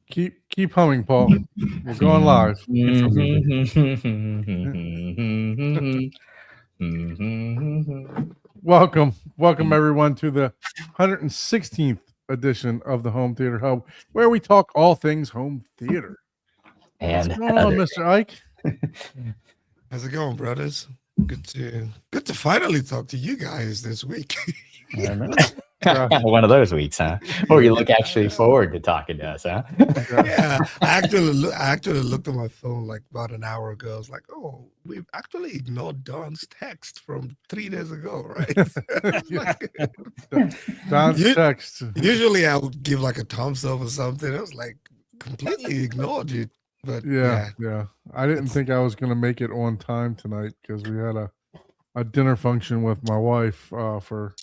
Keep humming, Paul. We're going live. Welcome everyone to the 116th edition of the Home Theater Hub, where we talk all things home theater. What's going on, Mr. Ike? How's it going, brothers? Good to finally talk to you guys this week. I know. One of those weeks, huh? Or you look actually forward to talking to us, huh? Yeah, I actually looked at my phone like about an hour ago. I was like, oh, we've actually ignored Don's text from 3 days ago, right? Don's text. Usually I would give like a thumbs up or something. I was like completely ignored you. But yeah. I didn't think I was going to make it on time tonight because we had a dinner function with my wife for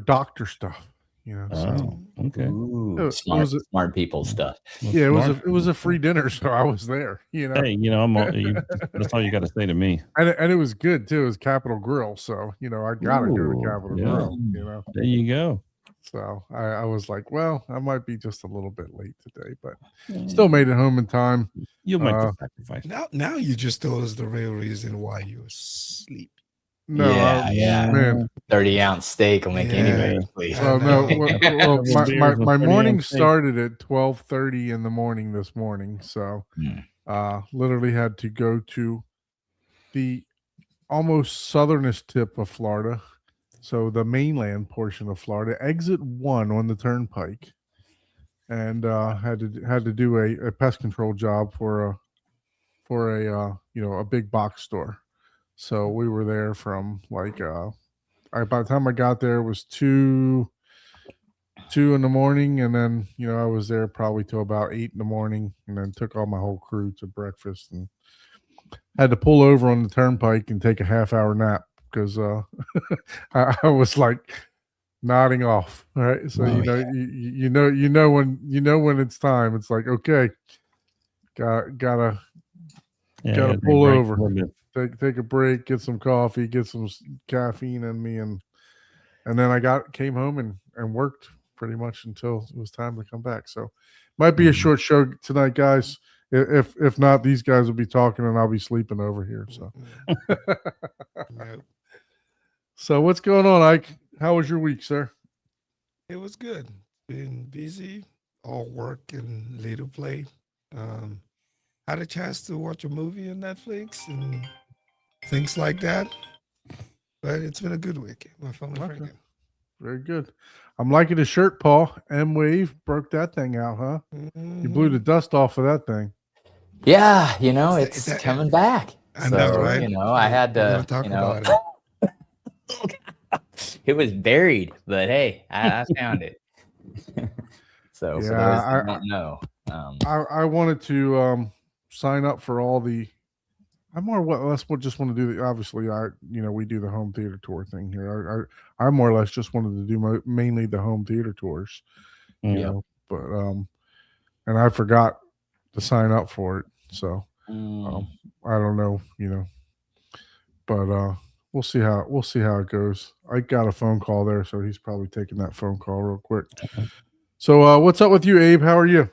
doctor stuff, you know. So okay. Ooh, smart people stuff. Yeah, it was a free dinner, so I was there. You know, hey, that's all you got to say to me. And it was good too. It was Capital Grill, so you know I gotta go to Capital Grill. You know, there you go. So I was like, well, I might be just a little bit late today, but still made it home in time. You'll make the sacrifice. Now you just told us the real reason why you were asleep. No, man. 30-ounce steak will make anybody sleep. Well, no, my morning started at 12:30 in the morning this morning, so literally had to go to the almost southernest tip of Florida, so the mainland portion of Florida, exit 1 on the turnpike, and had to do a pest control job for a big box store. So we were there from like by the time I got there it was 2 in the morning, and then I was there probably till about 8 in the morning, and then took all my whole crew to breakfast and had to pull over on the turnpike and take a half-hour nap because I was like nodding off. Right, so you know when it's time. It's like, okay, gotta pull over. Take a break, get some coffee, get some caffeine in me, and then I came home and worked pretty much until it was time to come back. So might be a short show tonight, guys. If not, these guys will be talking and I'll be sleeping over here. So So what's going on, Ike? How was your week, sir? It was good. Been busy, all work and little play. Had a chance to watch a movie on Netflix and things like that. But it's been a good week. My family friend. Very good. I'm liking the shirt, Paul. M-Wave broke that thing out, huh? You blew the dust off of that thing. Yeah, it's coming back. I know, right? I had to talk about it. It was buried, but hey, I found it. So for those that don't know, I wanted to sign up for all the. I more or less just want to do the. Obviously, we do the home theater tour thing here. I more or less just wanted to do mainly the home theater tours, you know. But and I forgot to sign up for it, so I don't know, but we'll see how it goes. I got a phone call there, so he's probably taking that phone call real quick. So what's up with you, Abe? How are you?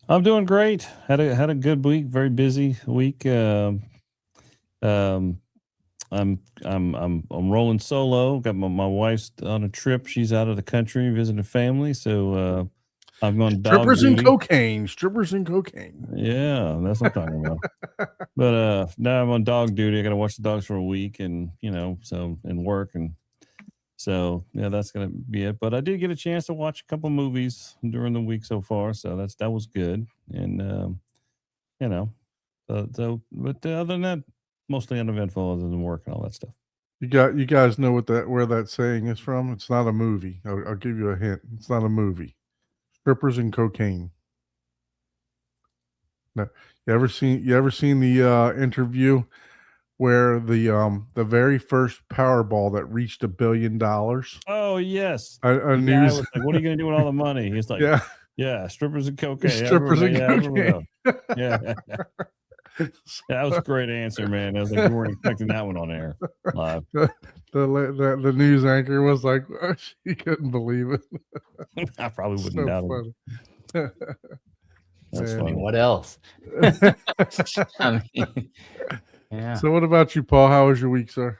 I'm doing great. Had a good week. Very busy week. I'm rolling solo. Got my wife's on a trip. She's out of the country visiting family. So I'm going dog strippers duty. Strippers and cocaine. Yeah, that's what I'm talking about. But now I'm on dog duty. I got to watch the dogs for a week, and and work, and so that's gonna be it. But I did get a chance to watch a couple movies during the week so far, so that was good. And but other than that, mostly uneventful, other than work and all that stuff. You guys know where that saying is from? It's not a movie. I'll give you a hint. It's not a movie. Strippers and cocaine. No, you ever seen the interview where the very first Powerball that reached $1 billion? Oh yes. A news. Was like, what are you going to do with all the money? He's like, yeah, strippers and cocaine. Strippers and cocaine. Yeah. That was a great answer, man. I was like, you weren't expecting that one on air live. The news anchor was like, she couldn't believe it. I probably wouldn't doubt it. That's Man. I funny. mean, what else? I mean, yeah. So what about you, Paul? How was your week, sir?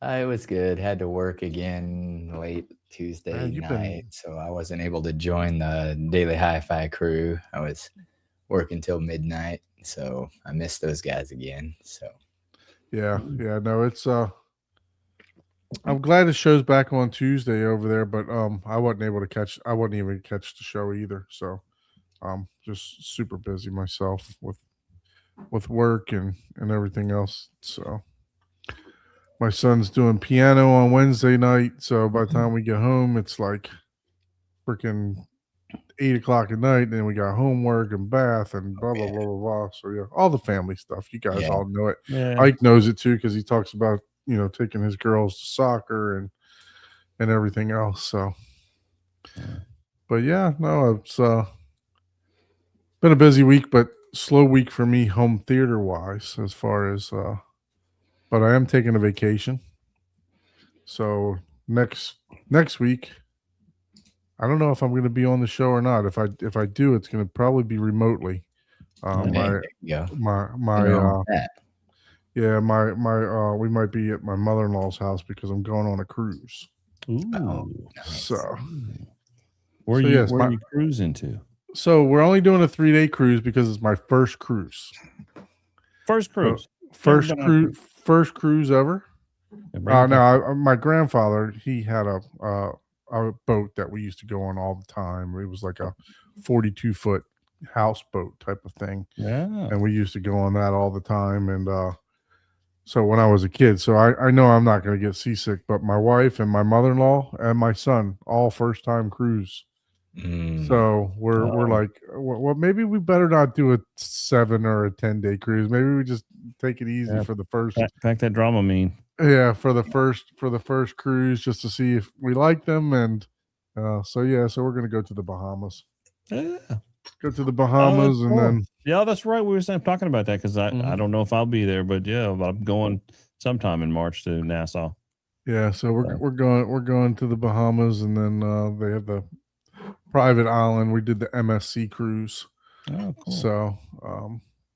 It was good. Had to work again late Tuesday Man, you've been- night, so I wasn't able to join the Daily Hi-Fi crew. I was working till midnight, so I missed those guys again. So Yeah, no, it's I'm glad the show's back on Tuesday over there, but I wasn't even catch the show either. So just super busy myself with work and everything else. So my son's doing piano on Wednesday night, so by the time we get home, it's like freaking 8:00 at night, and then we got homework and bath and blah blah blah blah blah. So yeah, all the family stuff. You guys all know it. Yeah. Ike knows it too because he talks about taking his girls to soccer and everything else. So, but yeah, no, it's been a busy week, but slow week for me home theater wise as far as but I am taking a vacation. So next week, I don't know if I'm going to be on the show or not. If I do, it's going to probably be remotely. there you go. We might be at my mother-in-law's house because I'm going on a cruise. Ooh. Nice. So Where So, you yes, where my- you cruising to? So we're only doing a 3-day cruise because it's my first cruise. First cruise. First been on cruise ever. My grandfather, he had a boat that we used to go on all the time. It was like a 42-foot houseboat type of thing, Yeah. and we used to go on that all the time. And so when I was a kid, so I know I'm not going to get seasick, but my wife and my mother-in-law and my son all first-time cruise. So we're like, well, maybe we better not do a 7 or a 10-day cruise. Maybe we just take it easy for the first. Pack that drama mean. Yeah, for the first cruise, just to see if we like them, and so we're gonna go to the Bahamas. Yeah. Go to the Bahamas, Oh, and cool. then Yeah, that's right. We were talking about that because I don't know if I'll be there, but yeah, I'm going sometime in March to Nassau. yeah, so we're going to the Bahamas, and then they have the private island. We did the MSC cruise. Oh, cool. So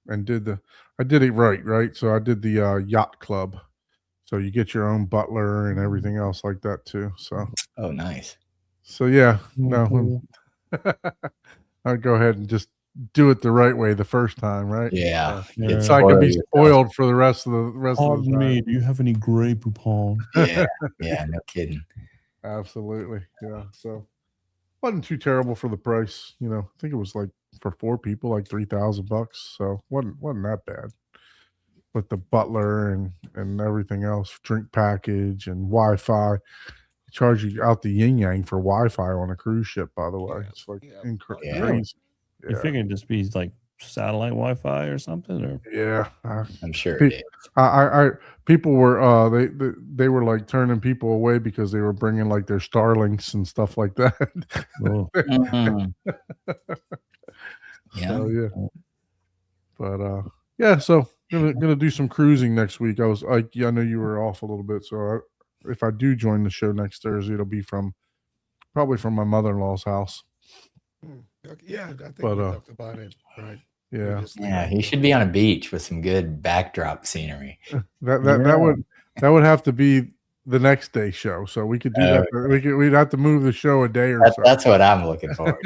I did it right. So I did the yacht club. So you get your own butler and everything else like that too. So Nice. So yeah, no, I'd go ahead and just do it the right way the first time, right? Yeah. So I can be spoiled for the rest of the Pardon time. me, do you have any Grey Poupon? Yeah, no kidding. Absolutely, yeah. So wasn't too terrible for the price. I think it was like for 4 people, like $3,000. So wasn't that bad. With the butler and everything else, drink package and Wi-Fi. They charge you out the yin yang for Wi-Fi on a cruise ship, by the way. It's like crazy. You figure it'd just be like satellite Wi-Fi or something, or Yeah, I'm sure it is. people were they were like turning people away because they were bringing like their Starlinks and stuff like that. Oh. Yeah. So, yeah. But so gonna do some cruising next week. I know you were off a little bit, so if I do join the show next Thursday, it'll be probably from my mother-in-law's house. Okay, yeah, I think But, we talked about it, right? Yeah, Previously. Yeah, he should be on a beach with some good backdrop scenery. that would have to be the next day show. So we could do that. We'd have to move the show a day or so. That's what I'm looking for.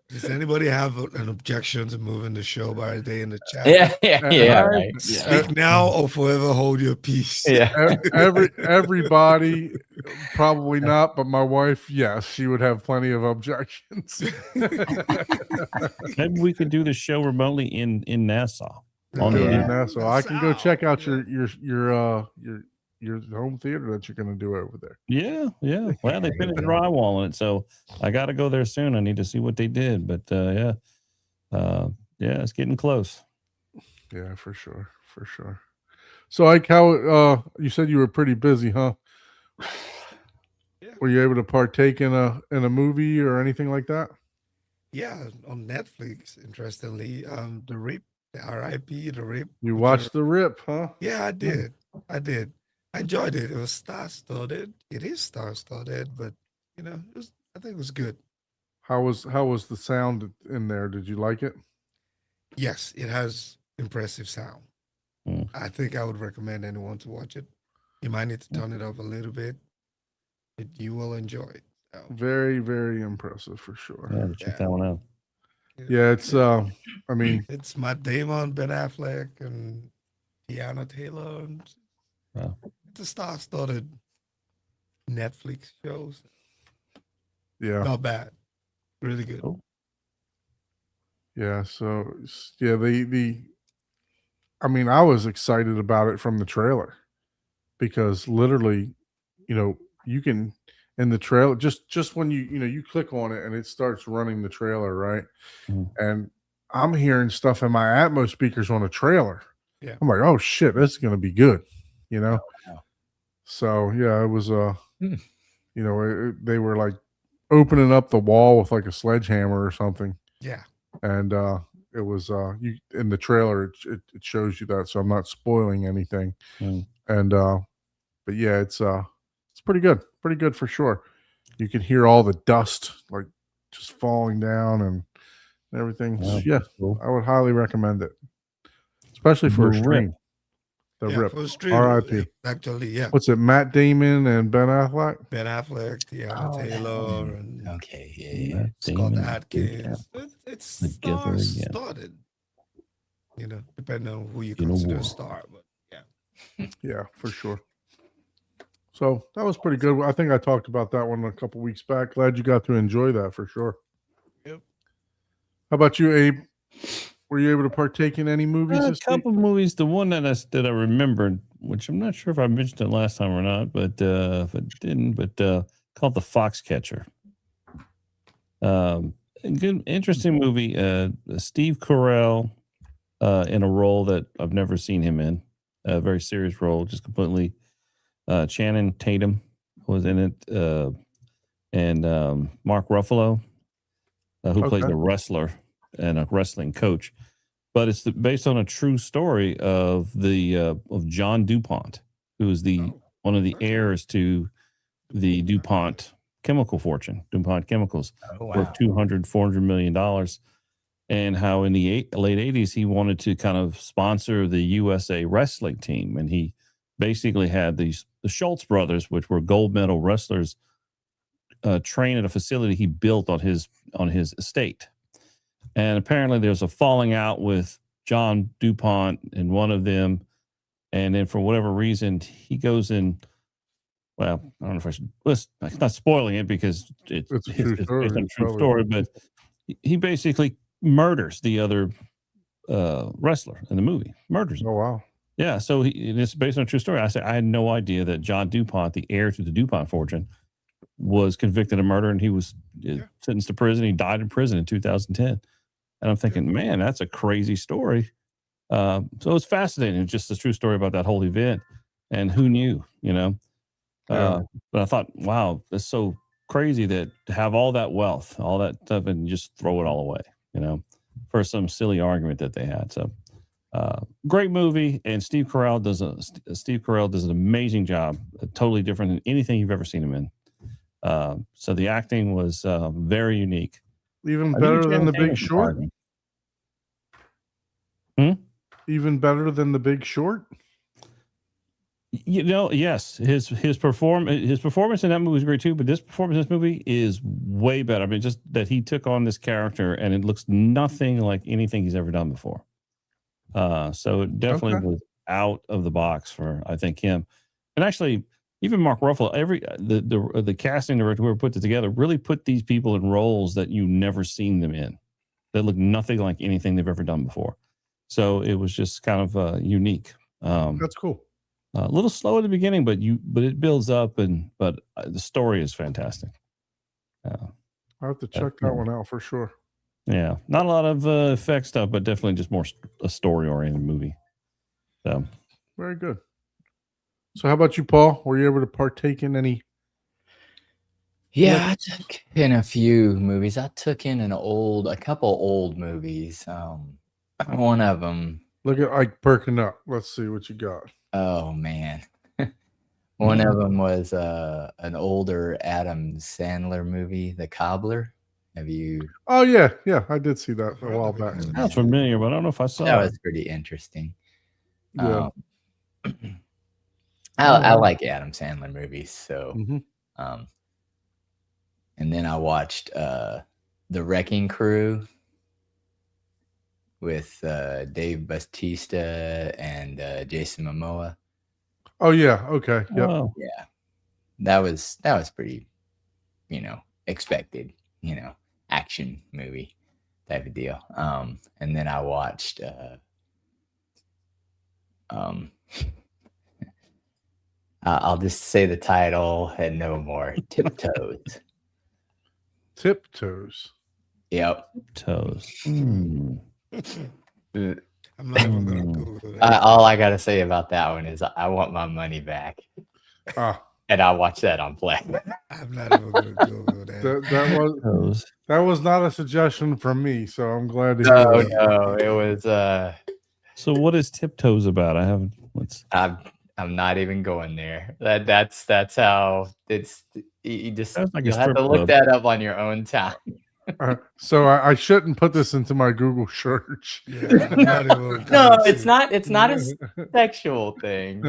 Does anybody have an objection to moving the show by a day in the chat? Yeah, right. Speak now or forever hold your peace. Yeah. Everybody probably not, but my wife, yes, she would have plenty of objections. maybe we could do the show remotely in Nassau. On Do the it in beach. Nassau. I can go check out your home theater that you're going to do over there. Yeah. Well, they finished drywall on it, so I got to go there soon. I need to see what they did, but it's getting close. Yeah, for sure. So, like, how you said you were pretty busy, huh? Yeah. Were you able to partake in a movie or anything like that? Yeah, on Netflix, interestingly, the RIP, the RIP, the RIP. You watched The Rip, huh? Yeah, I did. I enjoyed it. It was star-studded. It is star-studded, but I think it was good. How was the sound in there? Did you like it? Yes, it has impressive sound. Mm. I think I would recommend anyone to watch it. You might need to turn it up a little bit, but you will enjoy it. So, Very, very impressive for sure. Yeah, check Yeah. that one out. Yeah, it's I mean, it's Matt Damon, Ben Affleck, and Tiana Taylor. And Wow. it's a star-studded Netflix shows. yeah. Not bad, really good. Cool. Yeah, so yeah, the I mean, I was excited about it from the trailer because literally, you know, you can in the trailer just when you click on it and it starts running the trailer, right? Mhm. And I'm hearing stuff in my Atmos speakers on the trailer. Yeah. I'm like, oh shit, this is gonna be good, you know. wow. So yeah, it was Hmm. you know, they were like opening up the wall with like a sledgehammer or something. Yeah, And it was you in the trailer it shows you that, so I'm not spoiling anything. Mm. And but yeah, it's pretty good for sure. You can hear all the dust like just falling down and everything. Wow, Yeah, cool. I would highly recommend it, especially for a The Rip. stream. The yeah. Rip. For stream, R.I.P. actually, yeah. What's it? Matt Damon and Ben Affleck. Ben Affleck, Tiana Oh, that Taylor, one. and Okay, yeah. Matt Scott Damon, Ben Atkins. Affleck. It's Together again. star-studded. You know, depending on who you In a consider a world. star, but yeah. Yeah, for sure. So that was pretty good. I think I talked about that one a couple weeks back. Glad you got to enjoy that for sure. Yep. How about you, Abe? Were you able to partake in any movies A this week? couple movies. The one that I remembered, which I'm not sure if I mentioned it last time or not, but if I didn't, but called The Foxcatcher. A good, interesting movie. Steve Carell in a role that I've never seen him in. A very serious role, just completely. Channing Tatum was in it, and Mark Ruffalo, who plays Okay. a wrestler and a wrestling coach. But it's based on a true story of John DuPont, who is one of the Okay. heirs to the DuPont chemical fortune, DuPont Chemicals, Oh, worth wow. $400 million. And how in the late 80s, he wanted to kind of sponsor the USA wrestling team. And he basically had the Schultz brothers, which were gold medal wrestlers, train at a facility he built on his estate. And apparently there's a falling out with John DuPont and one of them. And then for whatever reason, he goes in. Well, I don't know if I should. I'm not spoiling it because It's a true it's story. based on a It's true probably- story. But he basically murders the other wrestler in the movie. Murders him. Oh wow. Yeah, so it's based on a true story. I said I had no idea that John DuPont, the heir to the DuPont fortune, was convicted of murder, and he was sentenced to prison. He died in prison in 2010. And I'm thinking, man, that's a crazy story. So it's fascinating. It's just a true story about that whole event, and who knew, you know? Yeah. But I thought, wow, that's so crazy that to have all that wealth, all that stuff, and just throw it all away, you know, for some silly argument that they had. So. Great movie, and Steve Carell does an amazing job. Totally different than anything you've ever seen him in. So the acting was very unique. Even I think better than Channing The Tatum Big was Short. part of Even better than The Big Short. it. You know, yes, his performance in that movie was great too. But this performance in this movie is way better. I mean, just that he took on this character, and it looks nothing like anything he's ever done before. So it definitely Okay. was out of the box for, I think, him. And actually, even Mark Ruffalo, the casting director who put it together really put these people in roles that you never seen them in, that look nothing like anything they've ever done before. So it was just kind of unique. That's cool. A little slow at the beginning, but it builds up, but the story is fantastic. I'll have to check that one out for sure. Yeah, not a lot of effect stuff, but definitely just more a story oriented movie. So Very good. So how about you, Paul? Were you able to partake in any? Yeah, I took in a few movies. I took in a couple old movies. One of them, Look at Ike perking up. Let's see what you got. oh man. One of them was an older Adam Sandler movie, The Cobbler. Have you? Oh yeah, yeah, I did see that a Heard while of it, back. haven't Sounds seen it. familiar, but I don't know if I saw That it. was pretty interesting. Yeah. I like Adam Sandler movies, so hmm and then I watched The Wrecking Crew with Dave Bautista and Jason Momoa. Oh yeah. Okay. Yep. Oh, Yeah, that was pretty, expected, action movie type of deal. And then I watched I'll just say the title and no more. Tiptoes. Tiptoes. Yep. toes. I'm not even gonna Mm. Google that. All I gotta say about that one is I want my money back, Ah, and I watched that on Play. I'm not even gonna Google that. Toes. that was not a suggestion from me, so I'm glad to hear No, that. no, it was. So what is Tiptoes about? I haven't. What's I'm not even going there. That's how it's. You just Sounds like a you'll have to strip look club. that up on your own time. So I shouldn't put this into my Google search. Yeah, I'm not even No, going it's to. not. It's not a sexual thing.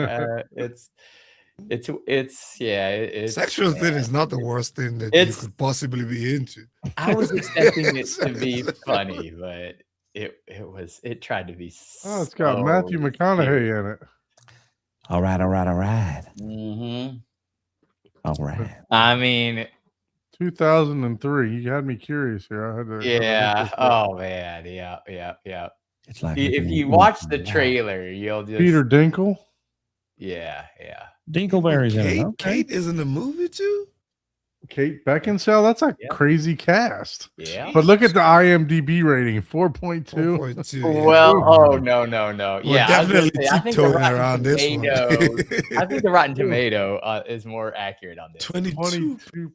It's yeah. It's Sexual thing is not the worst thing that you It's- could possibly be into. I was expecting it to be funny, but it tried to be. Oh, it's got Matthew McConaughey in it. all right, all right, all right, Mm-hmm. all right. I mean, 2003. You had me curious here. I had to. yeah. Oh man, yeah. It's like If looking you at watch you. the trailer, you'll just Peter Dinkle. Yeah. Dinkleberry's in it. Kate, Okay. Kate is in the movie too. Kate Beckinsale. That's a Yeah. crazy cast. Yeah. But look at the IMDb rating, 4.2. 4.2, yeah. Well, oh no. We're Yeah, I was gonna definitely say, I think the tiptoeing Rotten around this one. Tomato. I think the Rotten Tomato is more accurate on this. 22. 22.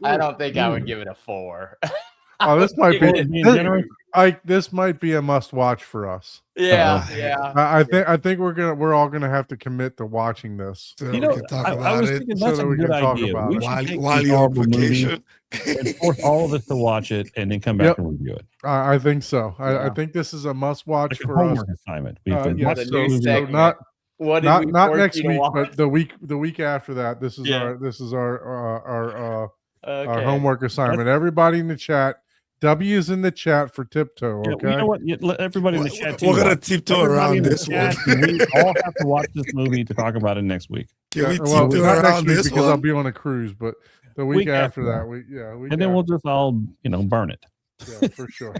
I don't think I would give it a 4. Oh, this might be. It- Being generous? This might be a must-watch for us. Yeah, Uh-oh. yeah. I think we're all gonna have to commit to watching this. So You we know, can talk I about was it thinking so that's that a we good can talk idea. about We it. should while take while these you're on horrible movies vacation. and force all of us to watch it and then come back Yep. and review it. I think so. I Yeah. think this is a must-watch Like a for us. homework assignment. We have to Yeah, watch The the new movie. segment. not What did not we not force next you to week, watch? but the week after that. This is Yeah. our Okay. homework assignment. Everybody in the chat. W is in the chat for Tiptoe. Yeah, Okay. you know what? Let everybody in the chat too We're gonna watch. tiptoe Everybody around in the this one. chat, we all have to watch this movie to talk about it next week. Can we well, tiptoe not next around week this because I'll one? be on a cruise, but the week after that, week And then we'll just all, burn it. yeah, for sure.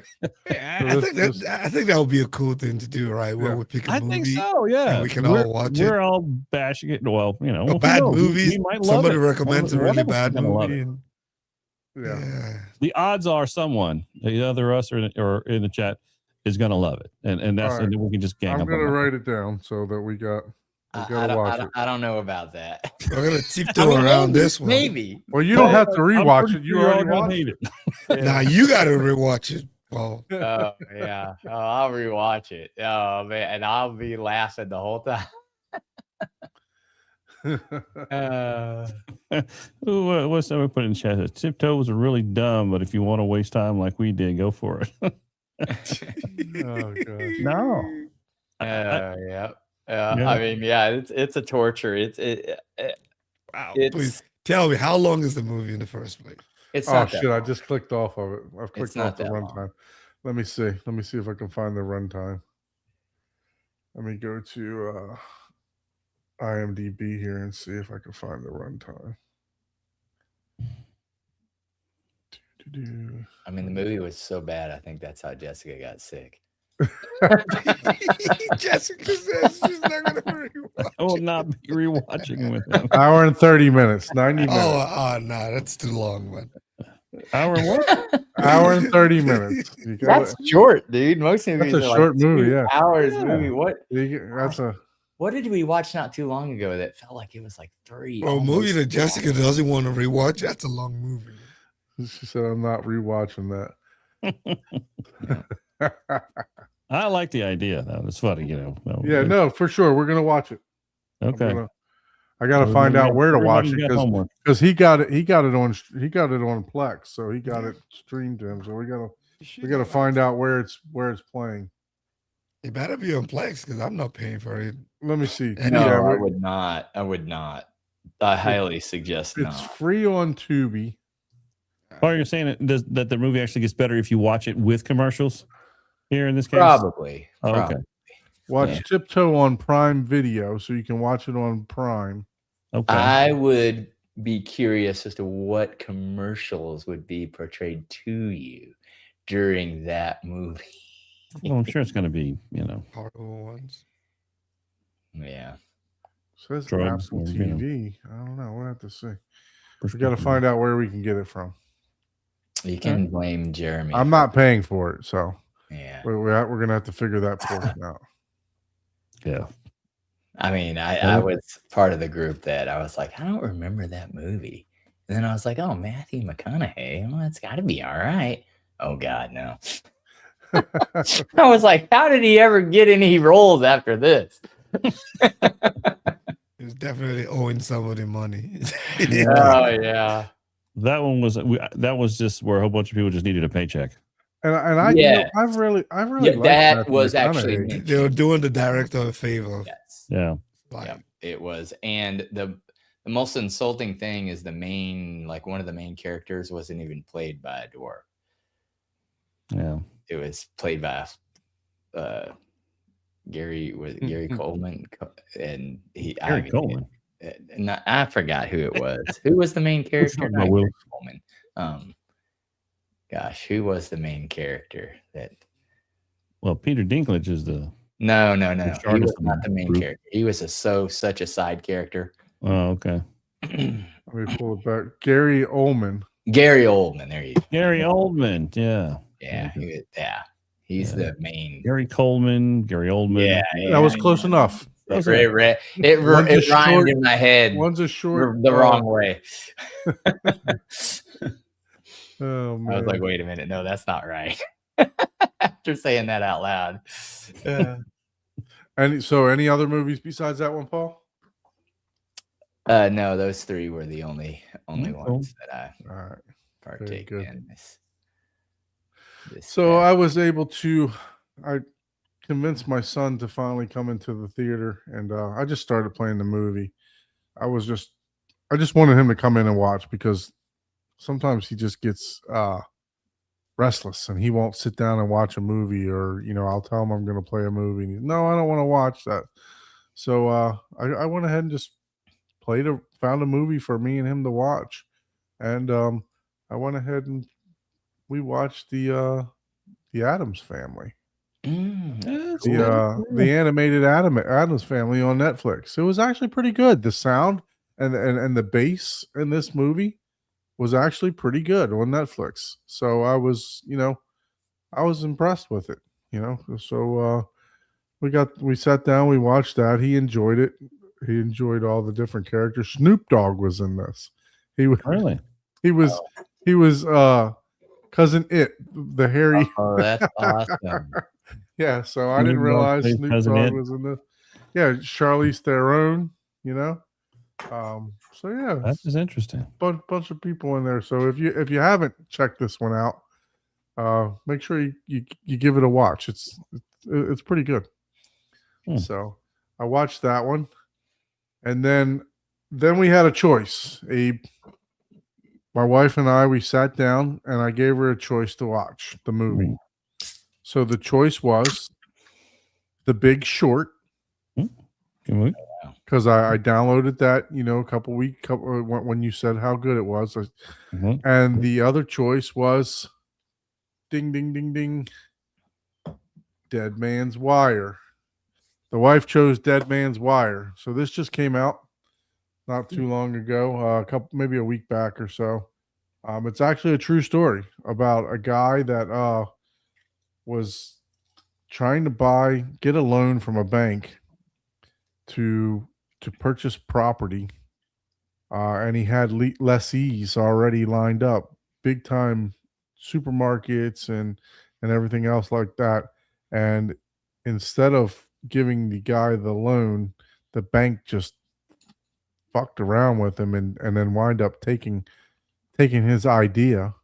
Yeah, So I this- think that would be a cool thing to do, right? Where Yeah. we pick a I movie. think so, yeah. and we can all watch it. We're all bashing it. Well, who bad knows? movies. We might love Somebody it. recommends a One really of us is bad gonna love movie, it. and Yeah. yeah. The odds are someone, either us or in the chat, is going to love it, and that's All right. and then we can just gang I'm up. gonna on write it down so that we gotta watch it. I don't know about that. We're gonna tiptoe around this one. Maybe. Well, you don't have to I'm rewatch pretty it. You sure you're all already gonna watched hate it. it. Now you got to rewatch it, Paul. Oh yeah. Oh, I'll rewatch it. Oh man, and I'll be laughing the whole time. What's that we put in chat? Tiptoes are really dumb, but if you want to waste time like we did, go for it. Oh gosh. No. Yeah. Yeah. I mean, yeah, it's a torture. Wow, It's- please tell me, how long is the movie in the first place? It's Oh not that shit! I long. just clicked off of it. I've clicked not off the that long. runtime. Let me see. Let me see if I can find the runtime. Let me go to IMDb here and see if I can find the runtime. Do-do-do. I mean, the movie was so bad. I think that's how Jessica got sick. Jessica says she's not gonna rewatch. I will not be rewatching with them. Hour and 30 minutes. 90 minutes. No, that's too long, man. Hour and what? Hour and 30 minutes. You gotta- That's short, dude. Most movies That's a are short like movie, 2 yeah. hours Yeah. movie. that's a What did we watch not too long ago that felt like it was like 3? Well, a movie almost that Jessica 4 hours? doesn't want to rewatch, that's a long movie. she said I'm not rewatching that. I like the idea. Though. It's funny, Yeah, no, for sure. We're gonna watch it. Okay. I got to find out where to watch it homework. because he got it on Plex, so he got it streamed to him. So we got to find out where it's playing. It better be on Plex because I'm not paying for it. Let me see. And No, Yeah, I would not. I would not. I highly suggest it's not. free on Tubi. Oh, you're saying that the movie actually gets better if you watch it with commercials? Here in this case, Probably. Oh, probably. okay. Watch Yeah. Tiptoe on Prime Video, so you can watch it on Prime. Okay. I would be curious as to what commercials would be portrayed to you during that movie. Well, I'm sure it's going to be, Horrible ones. Yeah. Says Drugs Apple or, TV. I don't know. We'll have to see. We got to find out where we can get it from. You can blame Jeremy. I'm not paying for it, so Yeah. we're gonna have to figure that portion out. Yeah. I mean, I was part of the group that I was like, I don't remember that movie. And then I was like, oh, Matthew McConaughey. Well, it's got to be all right. Oh, God, no. I was like, how did he ever get any roles after this? He was definitely owing somebody money. Oh, yeah. That one was just where a whole bunch of people just needed a paycheck. And I, Yeah. I've really Yeah, liked that Matthew was actually McConaughey. mentioned. They were doing the director a favor. Yes. Yeah. Like, Yeah, it was. And the most insulting thing is one of the main characters wasn't even played by a dwarf. Yeah. It was played by Gary Coleman, and Gary Coleman. I forgot who it was. Who was the main character? talking Not about Will. Gary Coleman. Gosh, who was the main character? Well, Peter Dinklage is the. No. He Shark was is the not the main group. character. He was such a side character. Oh, okay. Let me pull it back. Gary Oldman. Gary Oldman. There you go. Gary Oldman. Yeah. Yeah, he's the main. Gary Coleman. Gary Oldman. Yeah, That was close enough. It One's a rhymed short- in my head One's a short. the wrong way. Oh I man. was like, wait a minute, no, that's not right. After saying that out loud. Any other movies besides that one, Paul? No, those three were the only Cool. ones that I All right. partake good. in. This So past- I was able to. I convinced my son to finally come into the theater, and I just started playing the movie. I just wanted him to come in and watch because sometimes he just gets restless and he won't sit down and watch a movie, or I'll tell him I'm going to play a movie. And no, I don't want to watch that. So I went ahead and just found a movie for me and him to watch, and I went ahead and we watched the Addams Family. The animated Addams Family on Netflix. It was actually pretty good. The sound and the bass in this movie was actually pretty good on Netflix. So I was impressed with it. So we sat down, we watched that. He enjoyed it. He enjoyed all the different characters. Snoop Dogg was in this. He was Really? he was Cousin It, the hairy. Oh, that's awesome. Yeah, so I Snoop didn't Dogg realize plays Snoop Cousin Dogg It. was in this. Yeah, Charlize Theron, So yeah, That is interesting. bunch of people in there. So if you haven't checked this one out, make sure you give it a watch. It's pretty good. So I watched that one, and then we had a choice. My wife and I, we sat down and I gave her a choice to watch the movie. So the choice was The Big Short, Good movie. because I downloaded that, a couple when you said how good it was. Mhm. And the other choice was ding, ding, ding, ding, Dead Man's Wire. The wife chose Dead Man's Wire. So this just came out not too long ago, maybe a week back or so. It's actually a true story about a guy that was trying to get a loan from a bank to purchase property, and he had lessees already lined up, big time supermarkets and everything else like that. And instead of giving the guy the loan, the bank just fucked around with him and then wind up taking his idea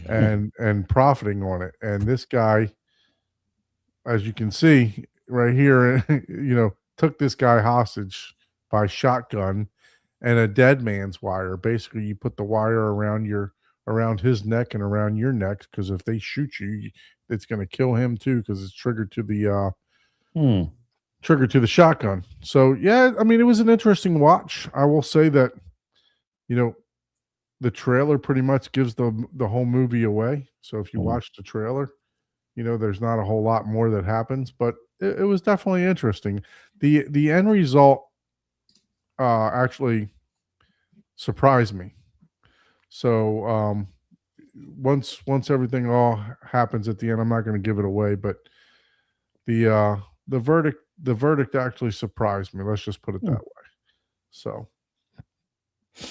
and profiting on it. And this guy, as you can see right here, took this guy hostage by shotgun and a dead man's wire. Basically, you put the wire around his neck and around your neck, because if they shoot you, it's going to kill him too, because it's triggered to the shotgun. So yeah, I mean, it was an interesting watch. I will say that, the trailer pretty much gives the whole movie away. So if you watch the trailer, there's not a whole lot more that happens, but it was definitely interesting. The end result actually surprised me. So once everything all happens at the end, I'm not going to give it away, but the verdict actually surprised me. Let's just put it that way. So,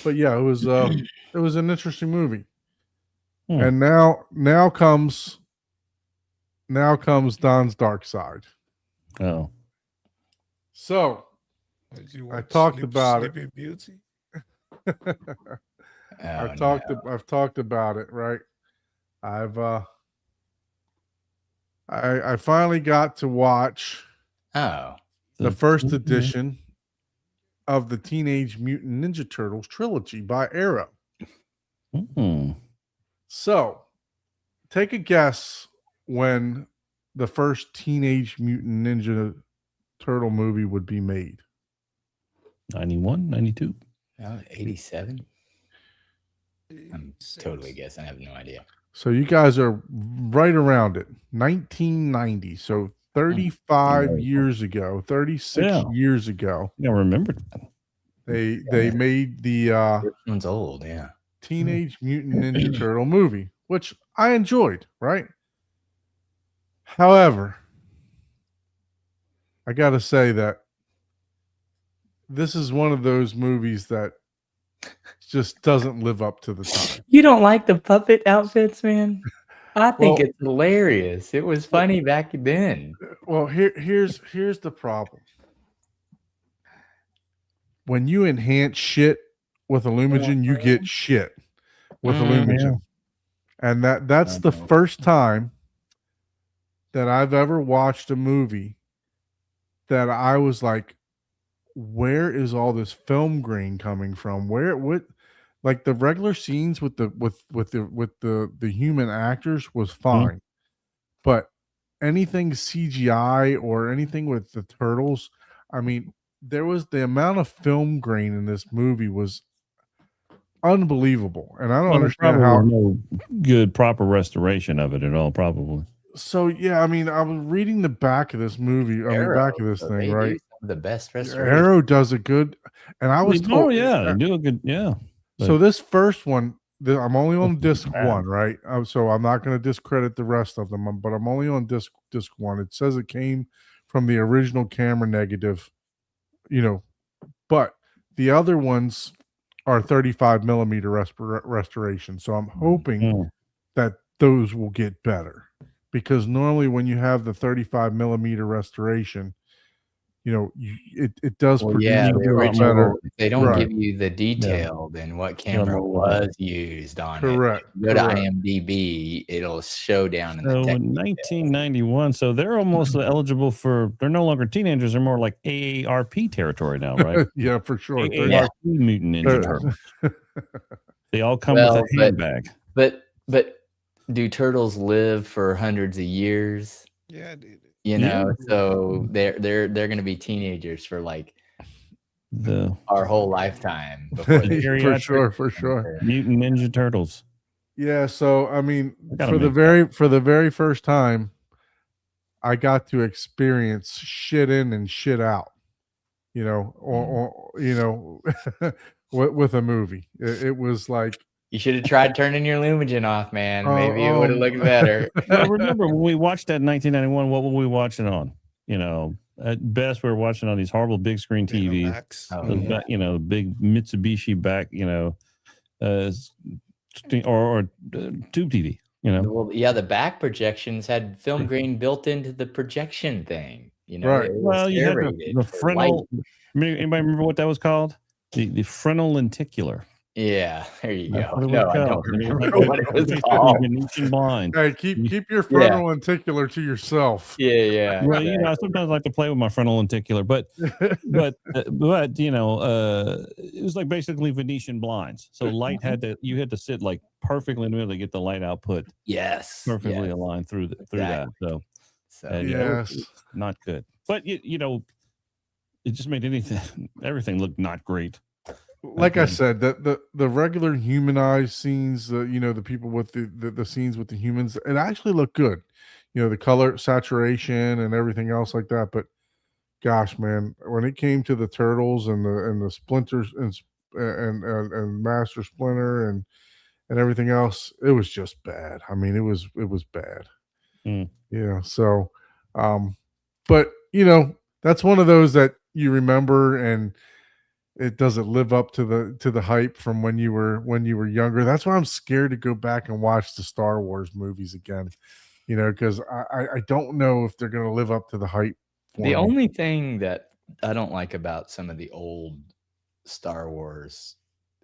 but yeah, it was an interesting movie. And now comes Don's dark side. Oh, Did you I watch talked about it. Sleeping Beauty? I've talked about it, right? I finally got to watch the first edition of the Teenage Mutant Ninja Turtles trilogy by Arrow. So, take a guess when the first Teenage Mutant Ninja Turtle movie would be made. 91, 92. 87. I'm totally guessing. I have no idea. So you guys are right around it. 1990. So 35 years ago, 36 years ago. I remember that. They made the This one's old, yeah. Teenage Mutant Ninja Turtle movie, which I enjoyed, right? However, I got to say that this is one of those movies that just doesn't live up to the time. You don't like the puppet outfits, man? I think it's hilarious. It was funny back then. Well, here's the problem. When you enhance shit with Illuminagen, you get shit with Illuminagen. And that's the first time that I've ever watched a movie that I was like, where is all this film grain coming from? Like the regular scenes with the human actors was fine. But anything CGI or anything with the turtles, I mean, there was the amount of film grain in this movie was unbelievable. And I don't understand how no good proper restoration of it at all, probably. So yeah, I mean, I was reading the back of this movie, back of this thing, right? The best restoration. Arrow does a good, and I was told, they do a good, yeah. So this first one, I'm only on disc one, right? So I'm not going to discredit the rest of them, but I'm only on disc one. It says it came from the original camera negative, but the other ones are 35 millimeter restoration. So I'm hoping that those will get better, because normally when you have the 35 millimeter restoration, it does produce a lot better. They don't give you the detail than what camera was used on Correct. it. Go to IMDb, it'll show down in the text. In 1991, so they're almost eligible for, they're no longer teenagers, they're more like AARP territory now, right? Yeah, for sure. AARP Mutant Ninja Turtles. They all come with a handbag. But do turtles live for hundreds of years? Yeah, dude. So they're going to be teenagers for like our whole lifetime. For sure. Mutant Ninja Turtles. Yeah, so I mean, for the very first time, I got to experience shit in and shit out. With a movie, it was like. You should have tried turning your Illuminagen off, man. Maybe it would have looked better. Well, remember when we watched that in 1991, what were we watching on? At best, we were watching on these horrible big screen TVs. Big Mitsubishi back, or tube TV. Well, yeah, the back projections had film grain built into the projection thing. Right. Well, you had the Fresnel. Anybody remember what that was called? The frontal lenticular. Yeah, there you That's go. what it No, was I don't called. It was remember like what it was basically called. Venetian blind. Hey, keep your frontal lenticular to yourself. Yeah. Well, you know, I sometimes like to play with my frontal lenticular, but you know, it was like basically Venetian blinds. So light you had to sit like perfectly in the middle to get the light output Yes. perfectly aligned through that. So So yeah, it was Yes. not good. But you know, it just made everything look not great. Like I Okay. said, the regular humanized scenes, you know, the people with the scenes with the humans, it actually looked good. You know, the color saturation and everything else like that. But gosh, man, when it came to the turtles and the splinters and Master Splinter and everything else, it was just bad. I mean, it was bad. Mm. Yeah. So, but you know, that's one of those that you remember and it doesn't live up to the hype from when you were younger. That's why I'm scared to go back and watch the Star Wars movies again. You know, because I don't know if they're going to live up to the hype. the only thing that I don't like about some of the old Star Wars,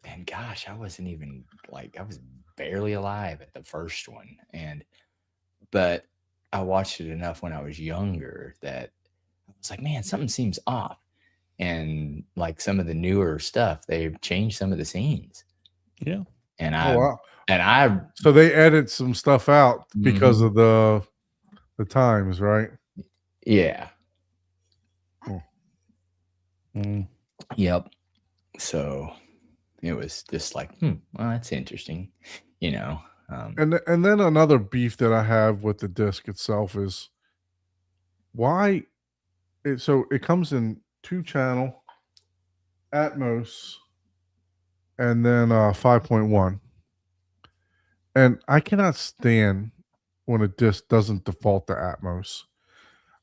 and gosh, I wasn't even like, I was barely alive at the first one, but I watched it enough when I was younger that I was like, man, something seems off. And like some of the newer stuff, they've changed some of the scenes. Yeah. And wow. I So they edit some stuff out because Mhm. of the times, right? yeah. Mm. Yep. So it was just like, well, that's interesting, you know. And then another beef that I have with the disc itself is why so it comes in 2-channel Atmos and then 5.1. And I cannot stand when a disc doesn't default to Atmos.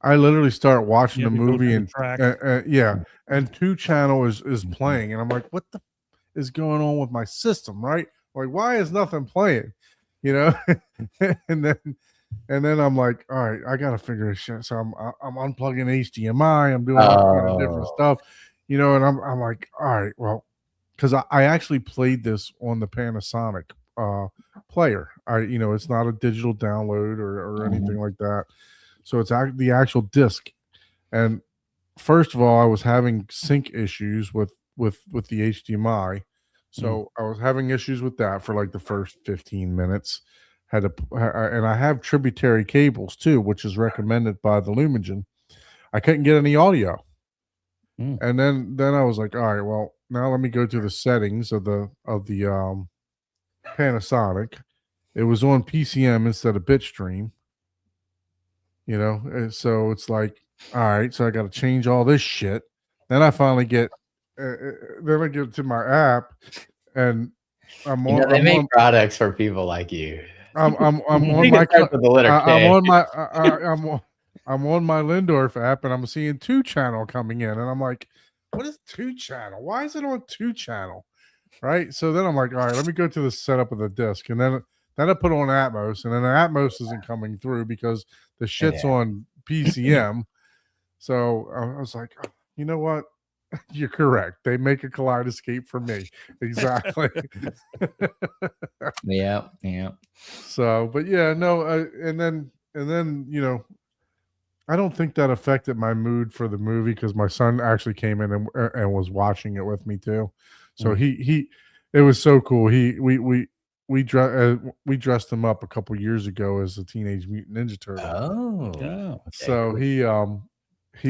I literally start watching You the have to go movie to the and track. yeah, and 2-channel is playing, and I'm like, what the is going on with my system, right? Like, why is nothing playing? You know, and then I'm like, all right, I gotta figure this shit. So I'm unplugging HDMI, I'm doing all kind of different stuff, you know, and I'm like, all right, well, because I actually played this on the Panasonic player. You know, it's not a digital download or anything like that. So it's the actual disc. And first of all, I was having sync issues with the HDMI. So I was having issues with that for like the first 15 minutes. And I have tributary cables too, which is recommended by the Lumigen. I couldn't get any audio. And then I was like, all right, well, now let me go to the settings of the Panasonic. It was on PCM instead of Bitstream. You know, and so it's like, all right, so I got to change all this shit. Then I finally get, then I get to my app, and I'm on. they make products for people like you. I'm on my. I'm on my Lindorf app, and I'm seeing 2-channel coming in, and I'm like, what is 2-channel? Why is it on 2-channel? Right. So then I'm like, all right, let me go to the setup of the disc, and then I put on Atmos, and then the Atmos isn't coming through because the shit's on PCM. So I was like, oh, you know what? You're correct. They make a Kaleidoscape for me. Exactly. Yeah. So, but yeah, no, and then you know, I don't think that affected my mood for the movie because my son actually came in and was watching it with me too. So it was so cool. We dressed him up a couple years ago as a Teenage Mutant Ninja Turtle. Oh, so he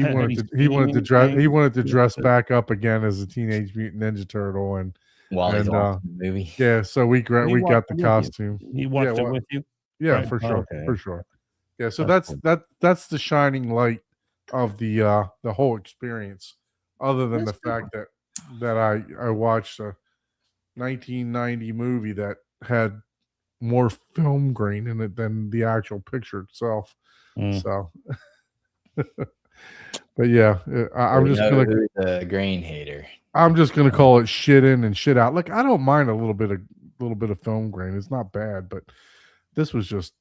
wanted to dress back up again as a Teenage Mutant Ninja Turtle and while he's watching the movie. Yeah, so we got the costume. He watched it with you. Yeah, right? for sure, Okay. for sure. Yeah, so That's that's the shining light of the whole experience. Other than the fact that I watched a 1990 movie that had more film grain in it than the actual picture itself. So, but yeah, I'm just gonna who's the grain hater. I'm just gonna call it shit in and shit out. Like I don't mind a little bit of film grain. It's not bad, but this was just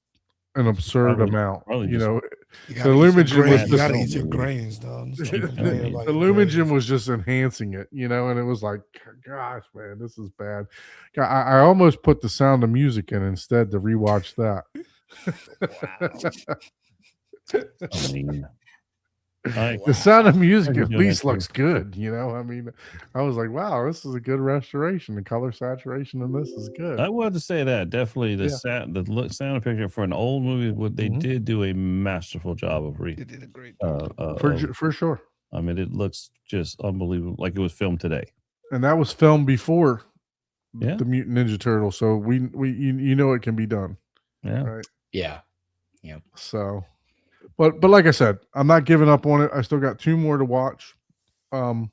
an absurd amount. You know, You The gotta eat your Lumen Gym was grains. You just gotta eat your movie. grains, dog. Stop The complaining about the your Lumen Gym grains. was just enhancing it, you know, and it was like, gosh, man, this is bad. I almost put The Sound of Music in instead to rewatch that. I mean, I, The Sound of Music could at do that least too. looks good, you know. I mean, I was like, wow, this is a good restoration. The color saturation in this is good. I wanted to say that definitely the Yeah. sound picture for an old movie. What they Mhm. did do a masterful job of You did a great job. For sure. I mean, it looks just unbelievable, like it was filmed today. And that was filmed before Yeah. the Mutant Ninja Turtle, so you know it can be done, Yeah. right? Yeah. So, but like I said, I'm not giving up on it. I still got 2 more to watch. So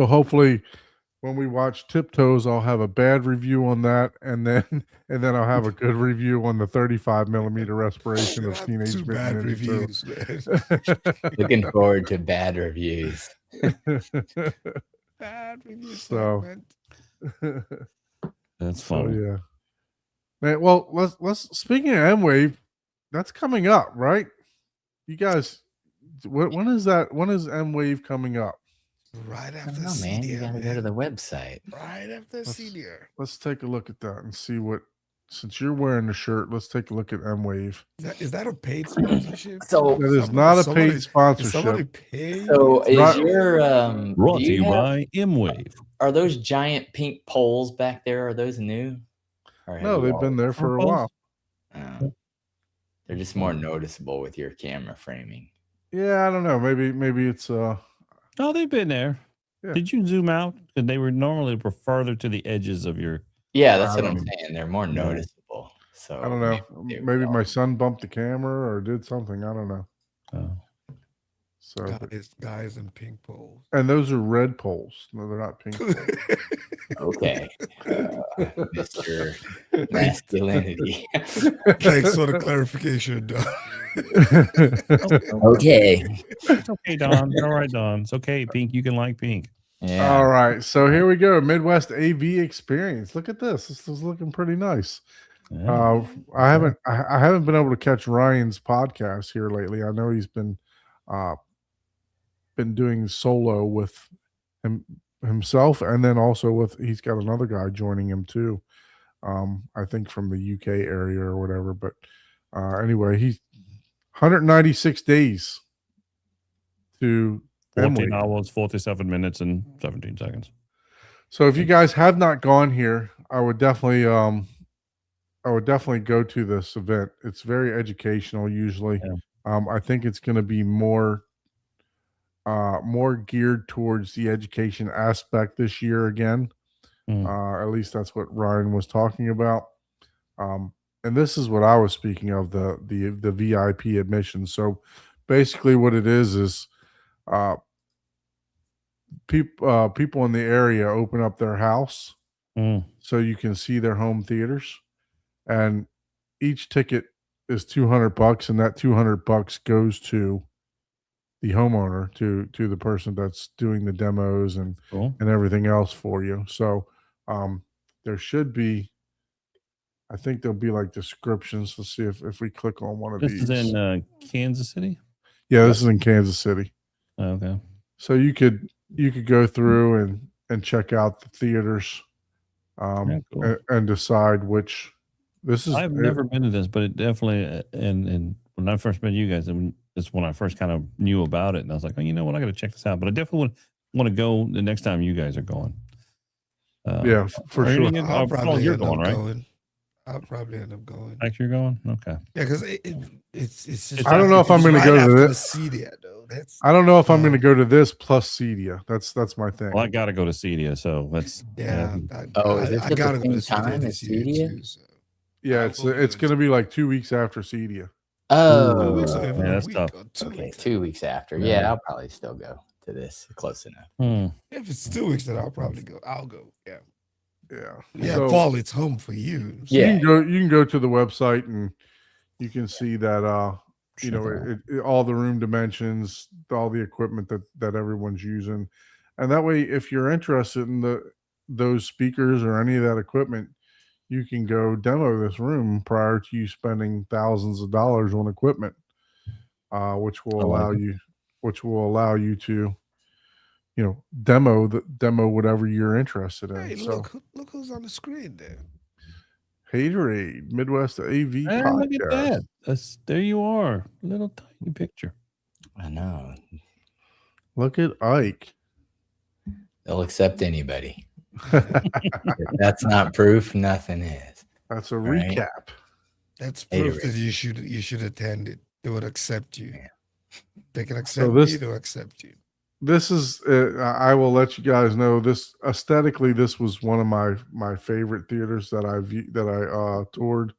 hopefully when we watch Tiptoes, I'll have a bad review on that, and then I'll have a good review on the 35 millimeter respiration You of have Teenage 2 Mutant bad Ninja reviews, man. Turtles. Looking forward to bad reviews. Bad review So- segment. That's So funny. yeah, man. Well, let's speaking of M-Wave, that's coming up, right? You guys, when is that? When is M-Wave coming up? Right I after don't know, man. You CDR, gotta go to the website. Right after Let's- CDR. Let's take a look at that and see what. Since you're wearing the shirt, let's take a look at M-Wave. Is that a paid sponsorship? So- That is Somebody- not a somebody- paid Is somebody sponsorship. paying? So you? is Right. your Brought do to you have- by M-Wave. are those giant pink poles back there? Are those new? Or have No, you they've always- been there for a Purples? while. Oh. They're just more noticeable with your camera framing. Yeah, I don't know. Maybe it's Oh, they've been there. Yeah. Did you zoom out? Because they were normally further to the edges of your. Yeah, that's I what I'm don't- saying. They're more Yeah. noticeable. So I don't know. they were Maybe my all- son bumped the camera or did something. I don't know. Oh. So Guys in pink poles. and those are red poles. No, they're not pink poles. Okay, Mr. Masculinity. Thanks for the clarification, Doug. Okay. It's okay, Don. All right, Don. It's okay, Pink. You can like Pink. Yeah. All right, so here we go. Midwest AV experience. Look at this. This is looking pretty nice. Yeah. I haven't been able to catch Ryan's podcast here lately. I know he's been doing solo with himself, and then also he's got another guy joining him too. I think from the UK area or whatever. But anyway, he's 196 days to 14 M-Wave. hours, 47 minutes, and 17 seconds. So if you guys have not gone here, I would definitely go to this event. It's very educational usually. Yeah. I think it's going to be more geared towards the education aspect this year again. At least that's what Ryan was talking about. And this is what I was speaking of, the VIP admission. So basically what it is people in the area open up their house so you can see their home theaters, and each ticket is $200, and that $200 goes to the homeowner, to the person that's doing the demos and Cool. everything else for you. So there should be, I think there'll be like descriptions. Let's see if we click on one of This these. is in Kansas City. Yeah, this is in Kansas City. Oh, okay. So you could go through and check out the theaters, Yeah, cool. and decide which. This is I've never been to this, but it definitely, and when I first met you guys, it's when I first kind of knew about it, and I was like, oh, you know what, I got to check this out. But I definitely want to go the next time you guys are going. Yeah, for are sure. you gonna- I'll oh, probably you're end going, up right? going. I'll probably end up going. Actually, you're going? Okay. Yeah, because it's just. I don't know if I'm it's gonna go to after this. the CDR, though. That's I don't know if I'm Oh. going to go to this plus Cedia. That's my thing. Well, I got to go to Cedia, so that's yeah. Oh, is this I at the gotta go to same CDR time this as year CDR? too. So. Yeah, I'll it's go it's to going to be like 2 weeks after Cedia. Oh, 2 weeks or even yeah, a that's week tough. or 2 okay. weeks. 2 weeks after. Yeah. Yeah, I'll probably still go to this. Close enough. If it's 2 weeks, then I'll probably go. I'll go. Yeah. Yeah. Yeah, So- Paul, it's home for you. Yeah. You can go to the website and you can see that you know Check it it, all the room dimensions, all the equipment that everyone's using, and that way if you're interested in those speakers or any of that equipment, you can go demo this room prior to you spending thousands of dollars on equipment. which will I like allow it. you to, demo whatever you're interested in. Hey, So look who's on the screen there. Haterade, Midwest AV Hey, podcast. look at that. There you are. Little tiny picture. I know. Look at Ike. They'll accept anybody. If that's not proof, nothing is. That's a Right. recap. That's Haterade. proof that you should attend it. They would accept you. Yeah. They can accept this- me. They'll accept you. This is I will let you guys know, this aesthetically, this was one of my favorite theaters that I toured.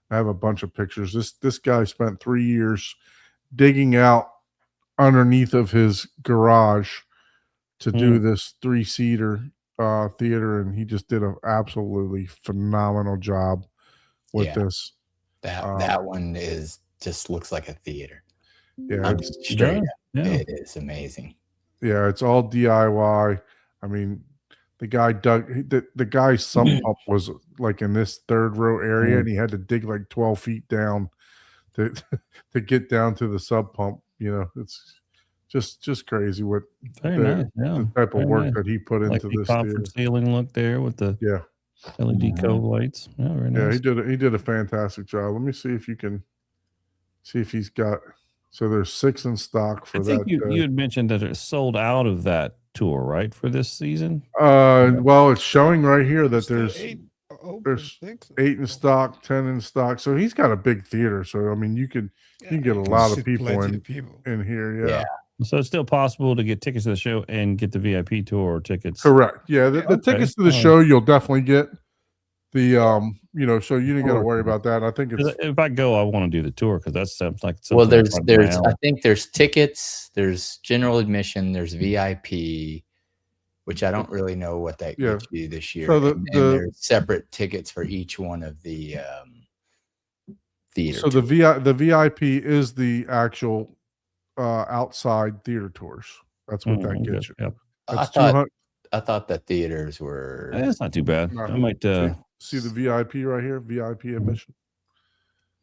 I have a bunch of pictures. This guy spent 3 years digging out underneath of his garage to do this 3-seater theater, and he just did an absolutely phenomenal job with Yeah. this. That one is just looks like a theater. Yeah, I'm it's, straight up. Yeah. It is amazing. yeah, it's all DIY. I mean, the guy the guy's sump pump was like in this third row area, and he had to dig like 12 feet down to to get down to the sub pump. It's just crazy what Very the, nice. Yeah. the type of Very work nice. that he put Like into the this theater. conference ceiling look there with the Yeah, LED Mhm. cove lights. Yeah, very yeah, nice. he did a fantastic job. Let me see if you can see if he's got. So there's 6 in stock for I think that. you had mentioned that it sold out of that tour, right, for this season? Well, it's showing right here that Still there's 8 open, there's 6. 8 in stock, 10 in stock. So he's got a big theater. So I mean, you can get a lot of sit people plenty in of people. here. Yeah. So it's still possible to get tickets to the show and get the VIP tour tickets. Correct. Yeah, the Okay. tickets to the All right. show you'll definitely get. The so you didn't got to worry about that. I think it's 'Cause if I go, I want to do the tour because that sounds like Well, something right up my there's alley. I think there's tickets, there's general admission, there's VIP, which I don't really know what that Yeah. gets you this year. So and there's separate tickets for each one of the theater. so the VIP is the actual outside theater tours. That's what that Okay. gets you. Yep. That's I thought that theaters were It's not too bad. No. I might. See the VIP right here, VIP admission.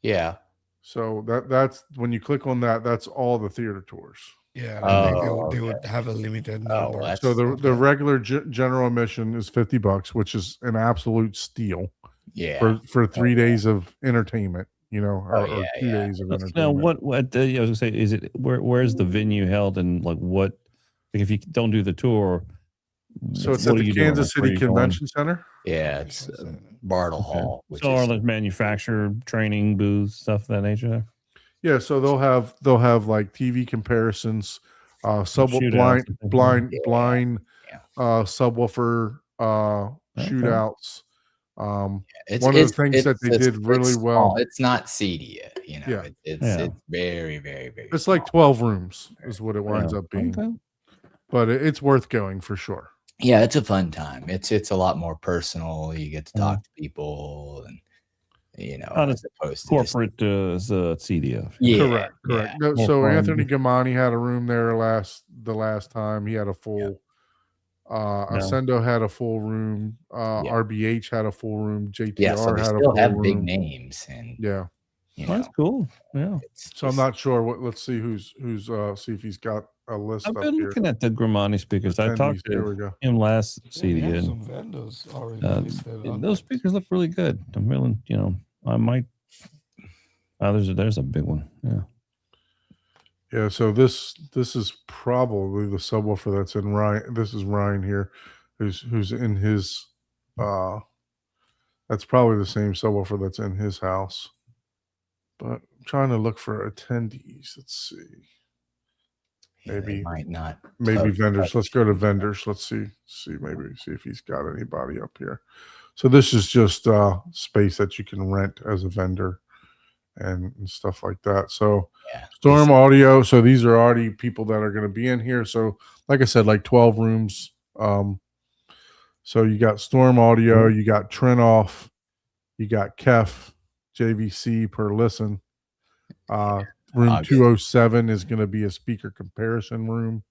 yeah. So that's when you click on that, that's all the theater tours. Yeah, and I think Oh, they would have a limited Oh, number. that's So the Okay. regular general admission is $50, which is an absolute steal yeah. for 3 days of entertainment. Or, Oh, or yeah, 2 yeah. days of Now, entertainment. what? I was gonna say, is it where's the venue held, and like what? Like if you don't do the tour, So it's what at are the you doing? Kansas Like, where City are you going? Convention Center. Yeah, it's Bartle Okay. Hall, which So are is there manufacturer training booths, stuff of that nature? Yeah, so they'll have like TV comparisons, Shootouts and things like that. blind Yeah. subwoofer shootouts. it's, one of the it's- things that they it's- did really it's well- small. It's not seedy yet, Yeah. It's Yeah. it's very, very, very It's like small. 12 rooms is what it winds Yeah. up being, Okay. but it's worth going for sure. Yeah, it's a fun time. It's a lot more personal. You get to talk to people and Not as opposed to just, Corporate CDF. yeah, Correct. yeah. No, More so fun. Anthony Gamani had a room there the last time. He had a full. Ascendo had a full room. RBH had a full room. JTR Yeah, so they had a still full have room. big names, and Yeah. Oh, that's cool. Yeah. it's So I'm just- not sure what. Let's see who's see if he's got a list I've up been here. looking at the Grimani speakers. I Attendees, talked here to we go. him last Yeah, CD, they have and some vendors already listed. on those that. speakers look really good. I'm really, I might. Oh, there's a big one. Yeah. Yeah, so this is probably the subwoofer that's in Ryan. This is Ryan here, who's in his. That's probably the same subwoofer that's in his house. But I'm trying to look for attendees. Let's see. yeah, they maybe- might not. Maybe touch- vendors. Let's go to vendors. Let's see if he's got anybody up here. So this is just space that you can rent as a vendor and stuff like that. So Yeah. Storm Audio. So these are already people that are going to be in here. So like I said, like 12 rooms. So you got Storm Audio, you got Trenoff, you got Kef, JVC per listen. Room August. 207 is going to be a speaker comparison room.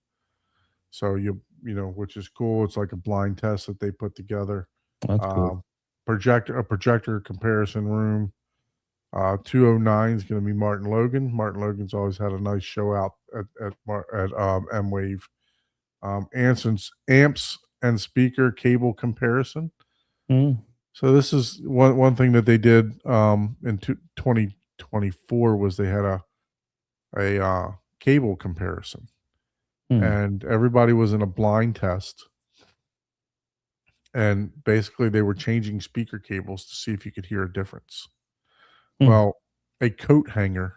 So which is cool. It's like a blind test that they put together. That's cool. Projector comparison room. 209 is going to be Martin Logan. Martin Logan's always had a nice show out at M Wave. Amps and speaker cable comparison. Mm. So this is one thing that they did in 2024 was they had a cable comparison, and everybody was in a blind test, and basically they were changing speaker cables to see if you could hear a difference. Well, a coat hanger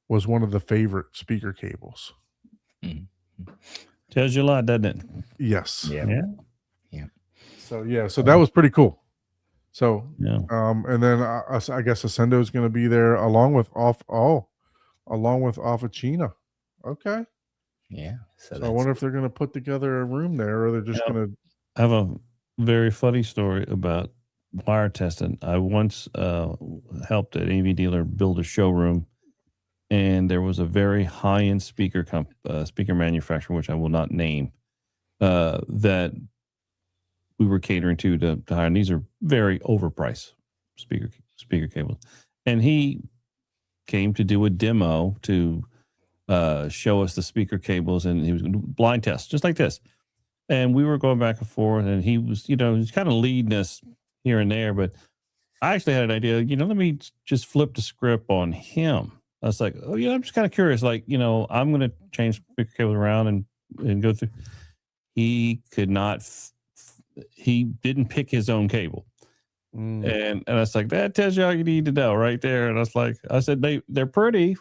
was one of the favorite speaker cables. Tells you a lot, doesn't it? Yes. Yeah. So that was pretty cool. So Yeah. and then I guess Ascendo is going to be there along with Officina. Okay. Yeah. So I wonder if they're going to put together a room there, or they're just going to. I have a very funny story about wire testing. I once helped an AV dealer build a showroom, and there was a very high-end speaker manufacturer, which I will not name, that we were catering to hire. And these are very overpriced speaker cables. And he came to do a demo to show us the speaker cables, and he was going to do blind test just like this. And we were going back and forth, and he was, he was kind of leading us here and there. But I actually had an idea, let me just flip the script on him. I was like, oh, I'm just kind of curious. Like, I'm going to change speaker cables around and go through. He could not, he didn't pick his own cable. And I was like, that tells you all you need to know right there. And I said, they're pretty.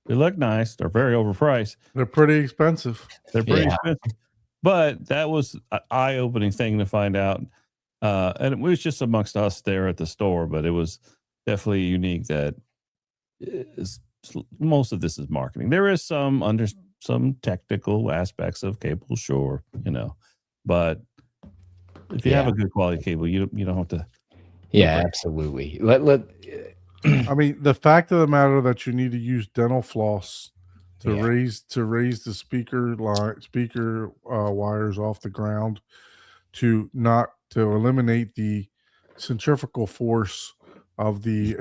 They look nice. They're very overpriced. They're pretty expensive. They're pretty expensive. But that was an eye-opening thing to find out. And it was just amongst us there at the store, but it was definitely unique that most of this is marketing. There is some technical aspects of cable, sure, but if you have a good quality cable, you don't have to. Yeah, absolutely. I mean, the fact of the matter that you need to use dental floss to raise the speaker wires off the ground to eliminate the centrifugal force of the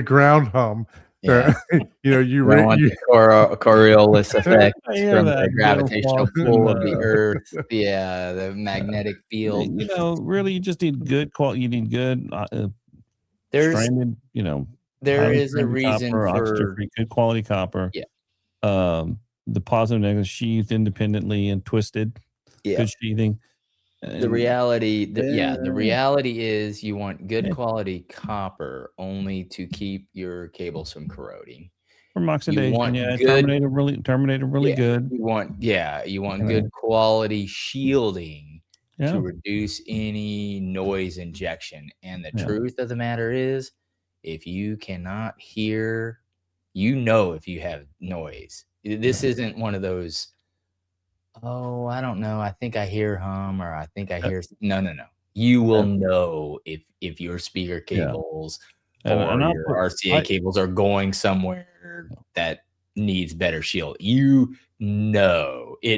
ground hum. Yeah. You the Coriolis effect from the that gravitational pull of the Earth. Yeah, the magnetic field. Really, you just need good quality. You need good stranded. There is a reason copper, for oxygen-free, good quality copper. Yeah. The positive and negative sheathed independently and twisted. Yeah. Good sheathing. The reality is you want good quality copper only to keep your cables from corroding. From oxidation, terminated really good. You want good quality shielding to reduce any noise injection. And the truth of the matter is, if you cannot hear, if you have noise. This isn't one of those, oh, I don't know, I think I hear hum, or I think I hear. No. You will know if your speaker cables or your RCA cables are going somewhere that needs better shield. It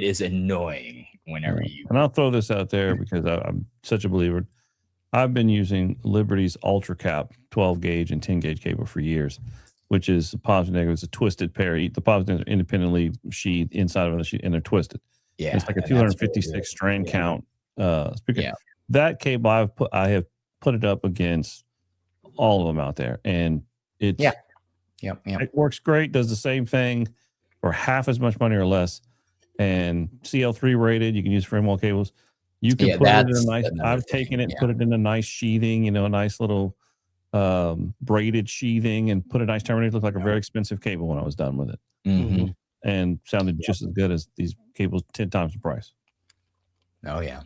is annoying whenever you. And I'll throw this out there because I'm such a believer. I've been using Liberty's Ultra Cap 12 gauge and 10 gauge cable for years, which is a positive negative. It's a twisted pair. The positives are independently sheathed inside of the sheath, and they're twisted. Yeah, it's like a 256 strand count speaker. Yeah. That cable I have put it up against all of them out there, and it works great. Does the same thing for half as much money or less, and CL3 rated. You can use frame wall cables. You can put it in a nice. I've taken it and put it in a nice sheathing. A nice little braided sheathing, and put a nice terminator. It looked like a very expensive cable when I was done with it. Mm-hmm. And sounded just as good as these cables 10 times the price. Oh yeah.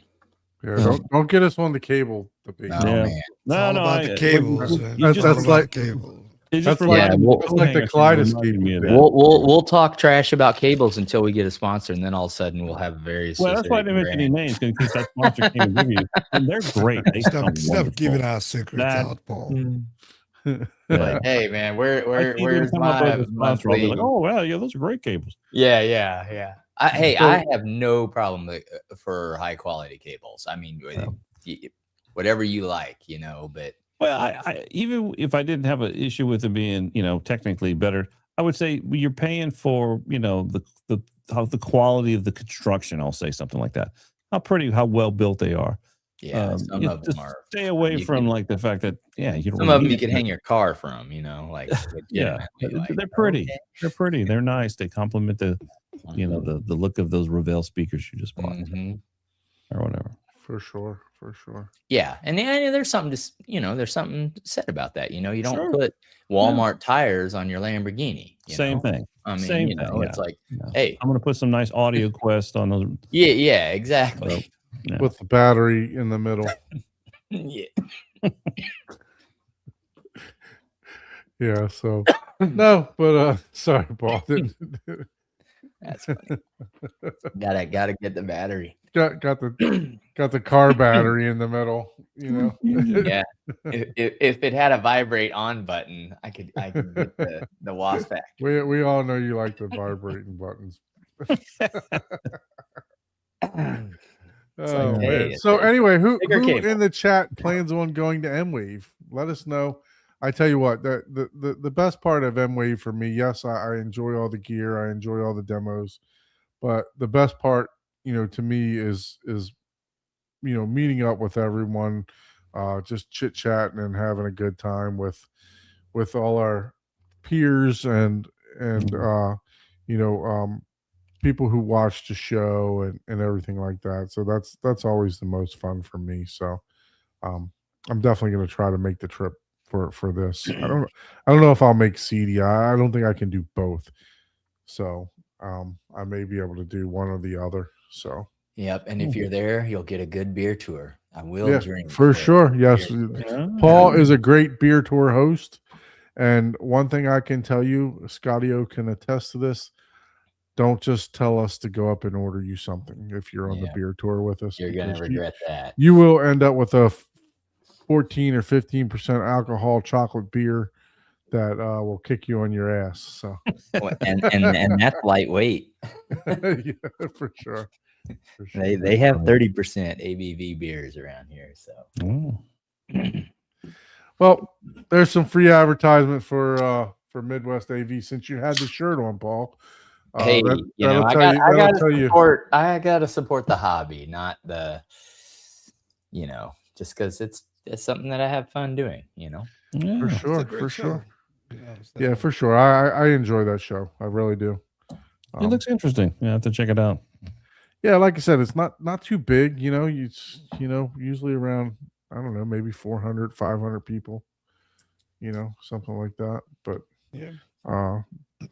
Yeah, don't get us on the cable debate. Man. No, about the cables. That's like cable. That's like the kaleidoscope. We'll talk trash about cables until we get a sponsor, and then all of a sudden we'll have various. Well, that's why I didn't mention any names, because that sponsor came and give you, and they're great. They Stop giving our secrets out, Paul. Like, hey man, where's my monthly? Like, oh wow, yeah, those are great cables. Yeah. I have no problem for high quality cables. I mean, whatever you like, but Well, I even if I didn't have an issue with it being, technically better, I would say you're paying for, the quality of the construction. I'll say something like that. How well built they are. Yeah, some of Just them are. stay away you from could- like the fact that you don't Some really of them need you could it. hang your car from, like Yeah, legitimately, like, they're pretty. okay. They're pretty. They're nice. They complement the Mhm. the look of those Revell speakers you just bought Mhm. or whatever. For sure. For sure. Yeah, and there's something there's something said about that. You don't Sure. put Walmart tires on your Lamborghini. Same thing. I mean, Same thing. it's Yeah. like, Yeah. hey, I'm gonna put some nice audio quest on those. yeah, exactly. Well, yeah. With the battery in the middle. Yeah. Yeah. So no, but sorry, Paul. That's funny. Gotta get the battery. got the car battery in the middle. Yeah. If it had a vibrate on button, I could get the wasp factor. We all know you like the vibrating buttons. Oh, hey, man. it's So a anyway, who bigger cable. in the chat plans on going to M-Wave? Let us know. I tell you what, the best part of M-Wave for me, yes, I enjoy all the gear, I enjoy all the demos, but the best part, to me is meeting up with everyone, just chit chatting and having a good time with all our peers and people who watch the show and everything like that. So that's always the most fun for me. So I'm definitely going to try to make the trip for this. I don't know if I'll make CD. I don't think I can do both. So I may be able to do one or the other. So Yep, and if you're there, you'll get a good beer tour. I will yeah, drink for sure. Yes, beer. Paul is a great beer tour host. And one thing I can tell you, Scotty-O can attest to this. Don't just tell us to go up and order you something if you're on the Yeah. beer tour with us. You're gonna because regret that. You will end up with a 14 or 15% alcohol chocolate beer that will kick you on your ass. So and that's lightweight. yeah, for sure. They have 30% ABV beers around here. So well, there's some free advertisement for Midwest AV since you had the shirt on, Paul. Hey, I gotta support the hobby, not the, just because it's something that I have fun doing. For sure, It's a great for show. sure. So- Yeah, for sure. I enjoy that show. I really do. It looks interesting. You have to check it out. Yeah, like I said, it's not too big. Usually around, I don't know, maybe 400, 500 people. Something like that. But Yeah.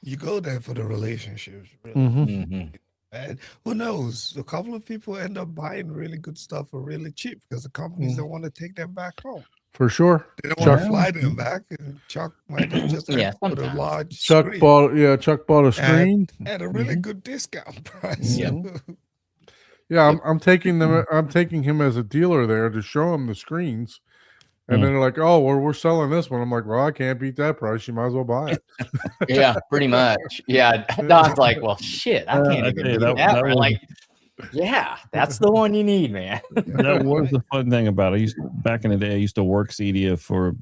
You go there for the relationships, really. mhm. And who knows? A couple of people end up buying really good stuff for really cheap because the companies don't want to take them back home. For sure. They don't want to fly them back. And Chuck might have just Yeah, put a sometimes. large Chuck screen bought a screen. at a really good discount price. Yep. Yeah, I'm taking him as a dealer there to show him the screens. And then they're like, "Oh, well, we're selling this one." I'm like, "Well, I can't beat that price. You might as well buy it." Yeah, pretty much. Yeah, Don's like, well, shit, I can't I even tell you, do that that. We're was- like, yeah, that's the one you need, man. That was the fun thing about it. Back in the day, I used to work CDF for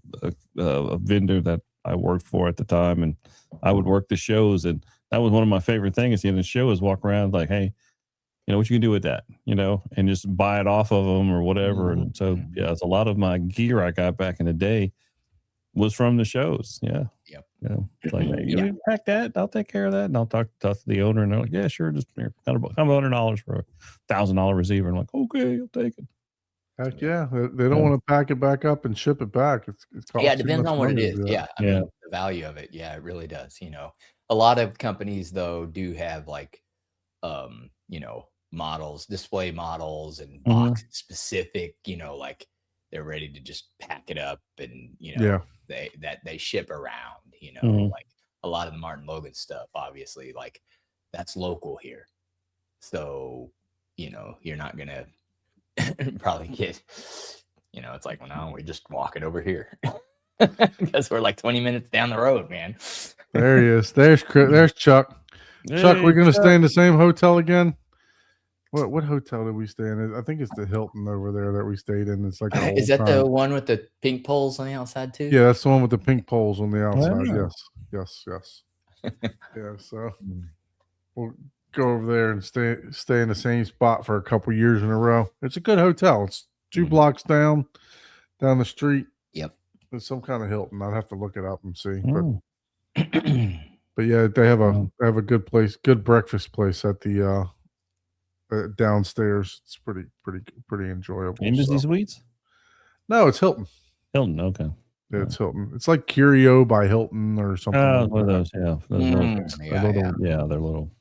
a vendor that I worked for at the time, and I would work the shows, and that was one of my favorite things. At the end of the show is walk around like, hey, what you can do with that, and just buy it off of them or whatever. And so, yeah, it's a lot of my gear I got back in the day was from the shows. Yeah. Yep. Yeah. It's like, hey, you pack that, I'll take care of that. And I'll talk to the owner, and they're like, yeah, sure. Just here, $100 for a $1,000 receiver. I'm like, okay, I'll take it. Heck yeah, they don't want to pack it back up and ship it back. It's Yeah, it too depends much on what it money to is. do that. Yeah, I mean, the value of it. Yeah, it really does. A lot of companies though do have like, models, display models, and box specific. Like they're ready to just pack it up, and they ship around. Like a lot of the Martin Logan stuff. Obviously, like that's local here, so you're not gonna probably get. It's like, well, no, we just walk it over here. Because we're like 20 minutes down the road, man. There he is. There's Chuck. Chuck, we're gonna stay in the same hotel again. What hotel did we stay in? I think it's the Hilton over there that we stayed in. It's like an Is old that time. the one with the pink poles on the outside too? Yeah, that's the one with the pink poles on the outside. Wow. Yes. Yeah, so we'll go over there and stay in the same spot for a couple years in a row. It's a good hotel. It's 2 blocks down the street. Yep. It's some kind of Hilton. I'd have to look it up and see. Mm. But yeah, they have Mm. a good place, good breakfast place at the downstairs. It's pretty enjoyable. Embassy so. Suites? No, it's Hilton. Hilton, okay. Yeah, it's Hilton. It's like Curio by Hilton or something. Oh, like one of that. those, yeah. They're little.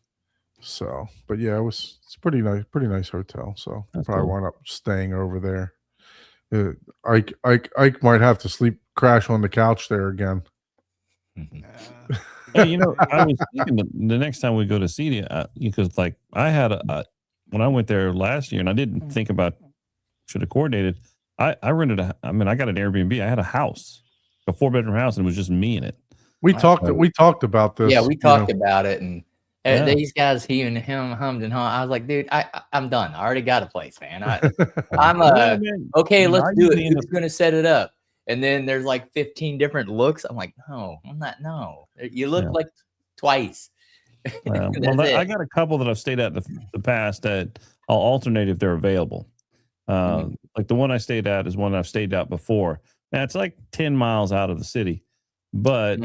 So, but yeah, it's pretty nice hotel. So That's probably cool. wound up staying over there. Ike might have to crash on the couch there again. Hey, you know, I was thinking the next time we go to Cedia, because like I had when I went there last year, and I didn't think about should have coordinated. I rented I got an Airbnb. I had a house, a 4-bedroom house, and it was just me in it. We talked about this. Yeah, we you talked know. about it, and Yeah. these guys, he and him hummed and hawed. I was like, dude, I'm done. I already got a place, man. I'm Yeah, man. okay. You know, Let's I do it. usually end Who's gonna set it up? And then there's like 15 different looks. I'm like, no, I'm not. No, you look Yeah. like twice. Well, That's it. I got a couple that I've stayed at the past that I'll alternate if they're available. Like the one I stayed at is one I've stayed at before. Now it's like 10 miles out of the city, but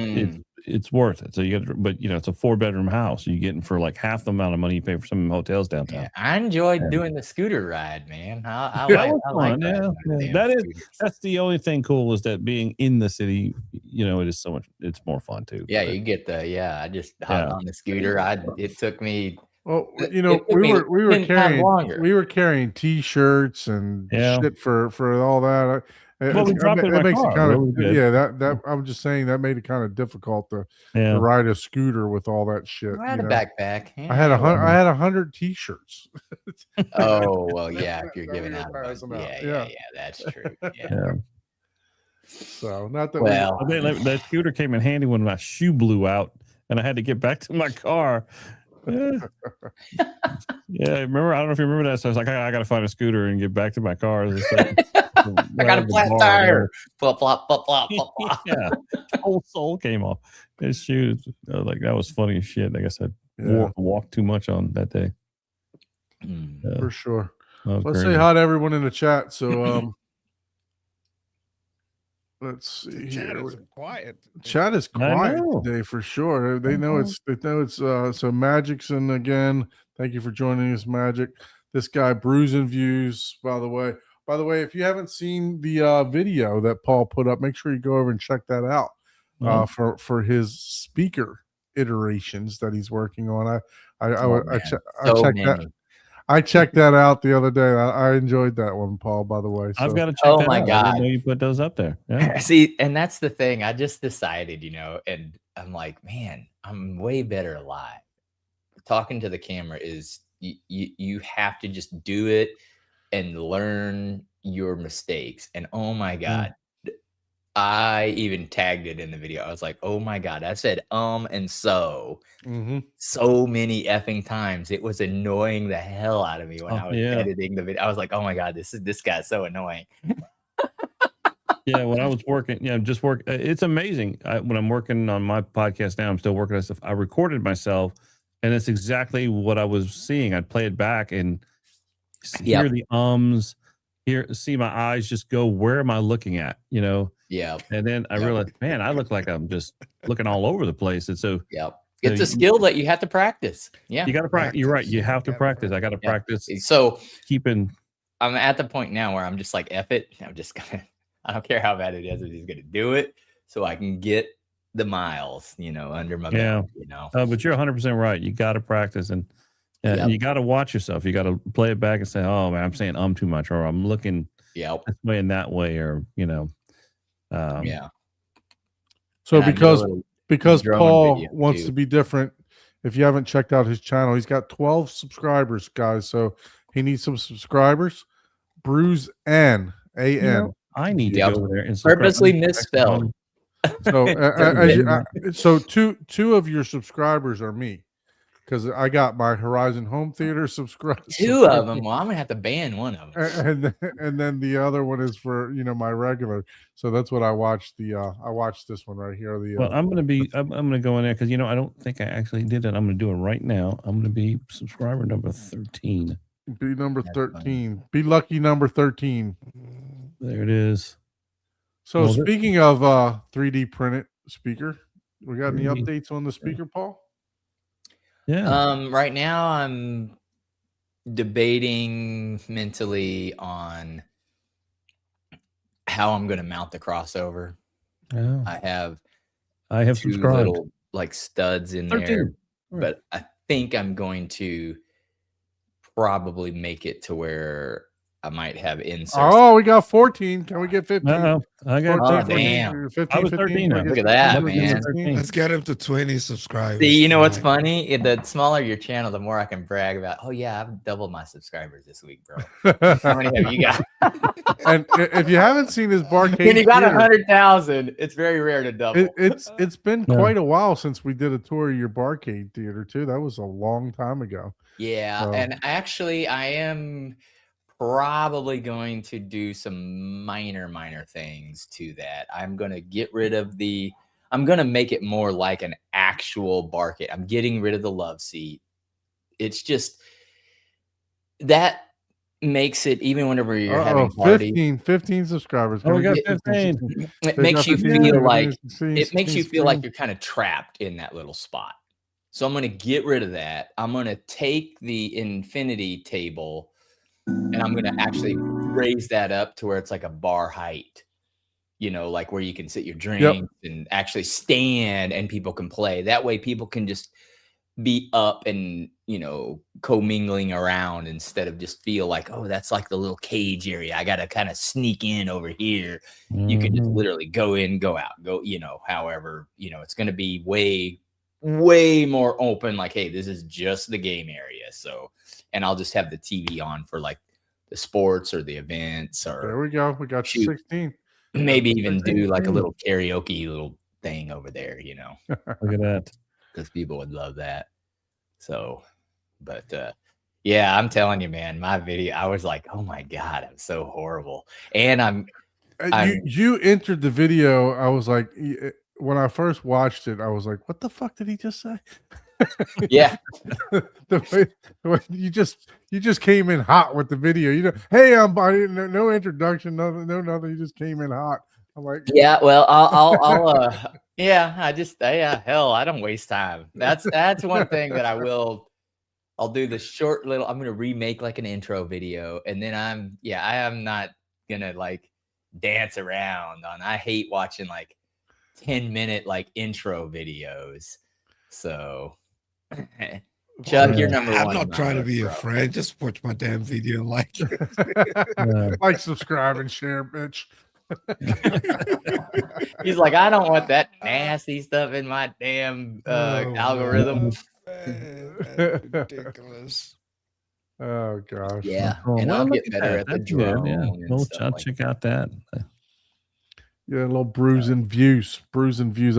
it's worth it. So it's a 4-bedroom house. You're getting for like half the amount of money you pay for some hotels downtown. Yeah, I enjoyed doing the scooter ride, man. I That like was fun, riding yeah. on the damn That is- scooters. That's the only thing cool is that being in the city, it is so much. It's more fun too. Yeah, But- you get I just hopped on the scooter. It took me. Well, It you know, took me 10 times longer. we were carrying T-shirts and Yeah. shit for all that. Well, we dropped it in my makes car. it kind That was of good. that I'm just saying that made it kind of difficult to Yeah. ride a scooter with all that shit. I had you a know. backpack. I had 100 T-shirts. Oh well, yeah. If you're That giving we were out, a bunch. passing out, Yeah, yeah. that's true. Yeah. Yeah. So not that Well, That scooter came in handy when my shoe blew out and I had to get back to my car. Yeah, remember? I don't know if you remember that. So I was like, I got to find a scooter and get back to my car. It was like, I got a flat tire. Flop, flop, flop, flop, flop, flop. Yeah, the whole sole came off. His shoes, like that was funny as shit. I guess I Yeah. walked too much on that day. Mm. for sure. That was Let's crazy. say hi to everyone in the chat. So let's see Chat here. is quiet. Chat is I quiet know. today for sure. They know it's so Magic's in again. Thank you for joining us, Magic. This guy Bruising Views, by the way. By the way, if you haven't seen the video that Paul put up, make sure you go over and check that out for his speaker iterations that he's working on. I checked that out the other day. I enjoyed that one, Paul, by the way. I've So, got to check Oh that my out. I God. didn't know you put those up there. Yeah. See, and that's the thing. I just decided, and I'm like, man, I'm way better live. Talking to the camera is you have to just do it and learn your mistakes. And oh my God, I even tagged it in the video. I was like, oh my God, I said and so many effing times. It was annoying the hell out of me when I was editing the video. I was like, oh my God, this guy's so annoying. Yeah, when I was working, it's amazing. When I'm working on my podcast now, I'm still working on stuff. I recorded myself, and it's exactly what I was seeing. I'd play it back and hear the ums, see my eyes just go, where am I looking at? Yeah. And then I realized, man, I look like I'm just looking all over the place. And so, it's a skill that you have to practice. Yeah. You got to practice. You're right. You have to practice. I got to practice. So keeping. I'm at the point now where I'm just like, F it. I'm just gonna. I don't care how bad it is. I'm just gonna do it so I can get the miles, under my belt. But you're 100% right. You got to practice, and you got to watch yourself. You got to play it back and say, "Oh man, I'm saying too much," or "I'm looking this way and that way," or So because Paul wants to be different, if you haven't checked out his channel, he's got 12 subscribers, guys. So he needs some subscribers. Bruise N A-N. I need to go over there and purposely misspelled. So so two of your subscribers are me. because I got my Horizon Home Theater subscribe. 2 of them. Well, I'm gonna have to ban one of them. and then the other one is for my regular. So that's what I watched. I watched this one right here. Well, I'm gonna go in there because I don't think I actually did it. I'm gonna do it right now. I'm gonna be subscriber number 13. Be number That's 13. Be lucky number 13. There it is. So Well, speaking of 3D printed speaker, we got any 3D. updates on the speaker, Paul? Yeah. Right now I'm debating mentally on how I'm gonna mount the crossover. Yeah. I have I have 2 subscribed. little like studs in 13. there, Right. but I think I'm going to probably make it to where I might have inserts. Oh, we got 14. Can we get 15? No, I got 14, 13. damn. 15, I was 13 now. Look at that, Can we get man. 16? Let's get him to 20 subscribers. See, you know what's tonight. funny? The smaller your channel, the more I can brag about. Oh yeah, I've doubled my subscribers this week, bro. How many have you got? And if you haven't seen his barcade, When you got theater, 100,000, it's very rare to double. it's been Yeah. quite a while since we did a tour of your barcade theater too. That was a long time ago. Yeah, So- and actually, I am probably going to do some minor things to that. I'm going to get rid of I'm going to make it more like an actual barcade. I'm getting rid of the love seat. It's just that makes it, even whenever you're having parties, 15 subscribers. Oh, we got get 15. it They makes got you 15. feel like It makes you feel like you're kind of trapped in that little spot. So I'm going to get rid of that. I'm going to take the infinity table and I'm going to actually raise that up to where it's like a bar height, like where you can sit your drinks and actually stand and people can play. That way people can just be up and, commingling around instead of just feel like, oh, that's like the little cage area. I got to kind of sneak in over here. You can just Mhm. literally go in, go out, however, it's going to be way more open. Like, hey, this is just the game area. So, and I'll just have the TV on for like the sports or the events, There or we go. We got Shoot. 16. maybe even do like a 16. little karaoke little thing over there, Look at that. because people would love that. So, but yeah, I'm telling you, man, my video, I was like, oh my God, I'm so horrible. And You entered the video. I was like, when I first watched it, I was like, what the fuck did he just say? yeah, the way you just came in hot with the video. Hey, I'm no introduction, nothing. You just came in hot. I'm like, yeah. Well, I'll yeah, hell, I don't waste time. That's one thing that I'll do the short little, I'm going to remake like an intro video. And then I am not going to like dance around I hate watching like 10-minute like intro videos. So Chuck, you're number one. I'm not in my trying to book, be a bro. friend. Just watch my damn video and like it. Yeah. like, subscribe, and share, bitch. He's like, I don't want that nasty stuff in my damn algorithm. Man, that's ridiculous. Oh gosh. Yeah, Oh, and well, I'll look get at better that. at the That's good, drone. yeah. And Well, stuff I'll like check out that. Yeah, a little bruising views. I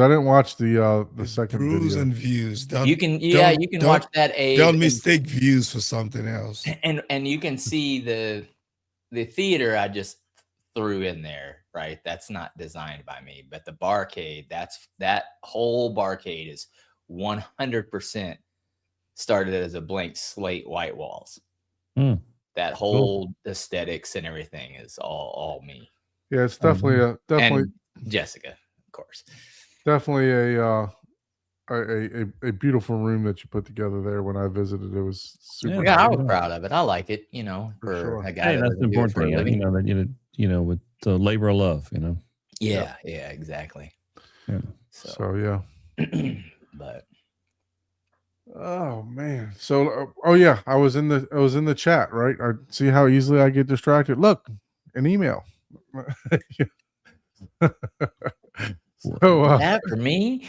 didn't watch the second Brews video. and views. Don't, You can, don't- you can don't- watch that. Don't mistake views for something else. And you can see the theater I just threw in there, right? That's not designed by me, but the barcade, that whole barcade is 100% started as a blank slate, white walls. Hmm. That whole aesthetics and everything is all me. Yeah, it's definitely And Jessica, of course. definitely a beautiful room that you put together there. When I visited, it was super. Yeah, I nice. was proud of it. I like it, for sure. a guy Hey, that that's the doesn't do it important for a thing. living. That with the labor of love. Yeah, exactly. Yeah. So yeah. But Oh man. So yeah, I was in the chat, right? I see how easily I get distracted. Look, an email. So that for me.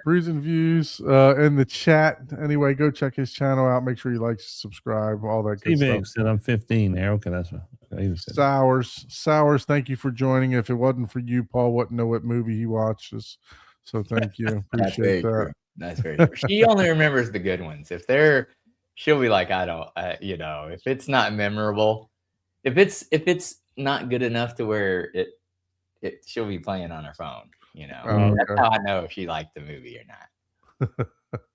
Brews and Views in the chat. Anyway, go check his channel out. Make sure you like, subscribe, all that good T-Big stuff. said I'm 15 there. Okay, that's what he was saying. Sours, thank you for joining. If it wasn't for you, Paul wouldn't know what movie he watches. So thank you. That's very Appreciate that. true. That's very true. She only remembers the good ones. She'll be like, I don't, if it's not memorable, if it's not good enough to where she'll be playing on her phone. Oh, That's okay. how I know if she liked the movie or not.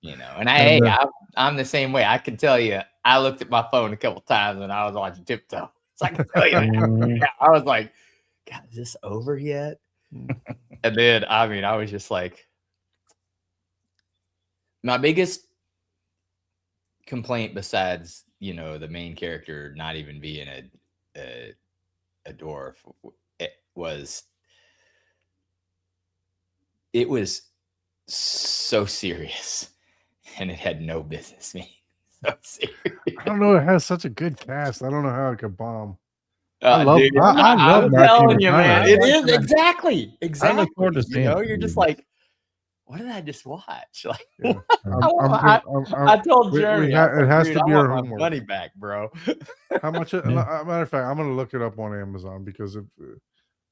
And And, I'm the same way. I can tell you, I looked at my phone a couple times when I was watching Tiptoe. So I can tell you that. I was like, God, is this over yet? And then, I was just like, my biggest complaint besides, the main character not even being a dwarf, it was so serious, and it had no business being so serious. I don't know. It has such a good cast. I don't know how it could bomb. I love I'm telling you, man, McConaughey. it is exactly. I look forward to seeing it. You're just like, what did I just watch? Like, Yeah. I told Jeremy, it has to be our my homework. money back, bro. How much? Yeah. Matter of fact, I'm going to look it up on Amazon because I'm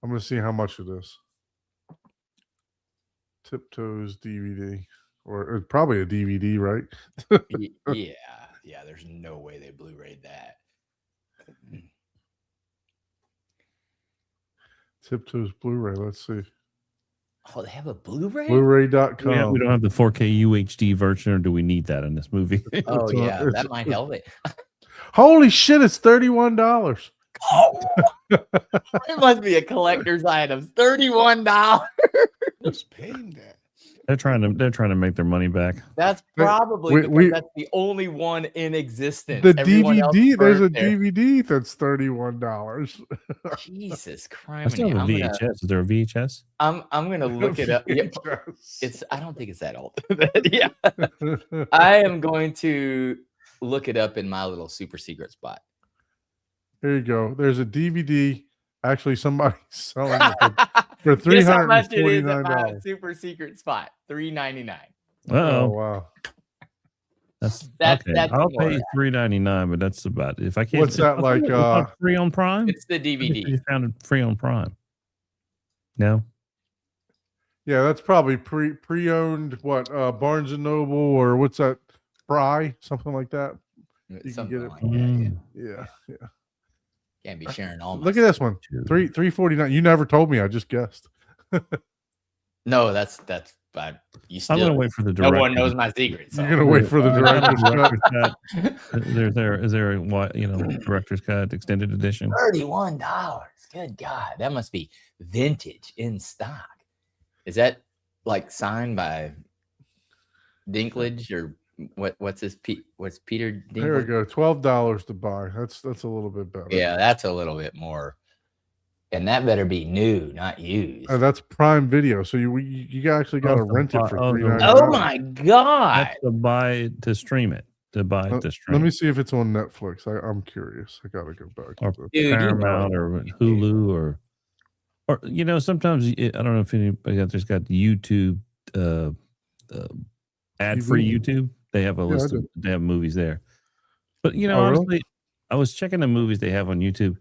going to see how much it is. Tiptoes DVD, or it's probably a DVD, right? Yeah. There's no way they Blu-rayed that. Tiptoes Blu-ray. Let's see. Oh, they have a Blu-ray. Blu-ray.com. Yeah, we don't have the 4K UHD version, or do we need that in this movie? Oh yeah, it's- that might help it. Holy shit! It's $31. Oh, it must be a collector's item. $31. Who's paying that? They're trying to make their money back. That's Wait, probably we- that's the only one in existence. The Everyone else DVD. There's a burnt there. DVD that's $31. Jesus I Christ! still have a VHS. Is there a VHS? I'm gonna look it up. Yeah, Yes. I don't think it's that old. But yeah, I am going to look it up in my little super secret spot. There you go. There's a DVD. Actually, somebody's selling it for Guess how much it is at my $349. super secret spot? $3.99. Oh Oh, wow! that's That's I'll more pay of $3.99, but that's about if I can't. What's that I thought like, it was free on Prime? It's the DVD. You found it free on Prime. No, Yeah, that's probably pre-owned. What Barnes and Noble or what's that? Fry, something like that. You can Something get it. like that, yeah. Yeah, yeah. Can't be sharing all my Look at this one. Dude. $3.49. You never told me. I just guessed. No, that's but you I'm gonna still wait for the no director. one knows my secrets. You're gonna wait for the director's cut. Is there a director's cut extended edition? $31. Good God, that must be vintage in stock. Is that like signed by Dinklage or what's Peter There we Dinklage? go. $12 to buy. That's a little bit better. Yeah, that's a little bit more. And that better be new, not used. That's Prime Video. So you actually got to rent it for $3.99. Oh my God. That's to buy to stream it. To buy it to stream. Let me see if it's on Netflix. I'm curious. I gotta go back. Or to the- Dude, you know Paramount it. or Hulu or sometimes I don't know if anybody out there's got YouTube ad free TV. YouTube. They have a Yeah, I list do. of they have movies there. But Oh, really? honestly, I was checking the movies they have on YouTube.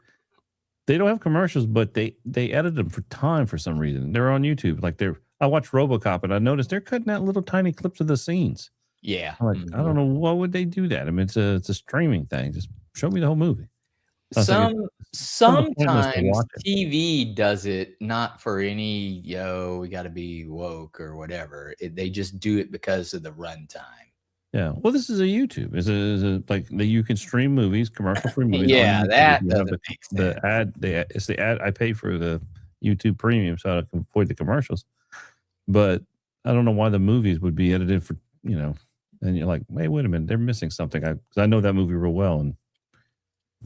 They don't have commercials, but they edit them for time for some reason. They're on YouTube. Like I watched RoboCop and I noticed they're cutting out little tiny clips of the scenes. Yeah. I'm like, I don't know why would they do that. I mean, it's a streaming thing. Just show me the whole movie. I was thinking, pointless to Sometimes watch it. TV does it not for any we got to be woke or whatever. They just do it because of the runtime. Yeah. Well, this is a YouTube. Is a like you can stream movies, commercial free movies. on Yeah, YouTube that if you have doesn't make sense. the ad. It's the ad. I pay for the YouTube Premium, so I can avoid the commercials. But I don't know why the movies would be edited for And you're like, wait a minute, they're missing something. Because I know that movie real well and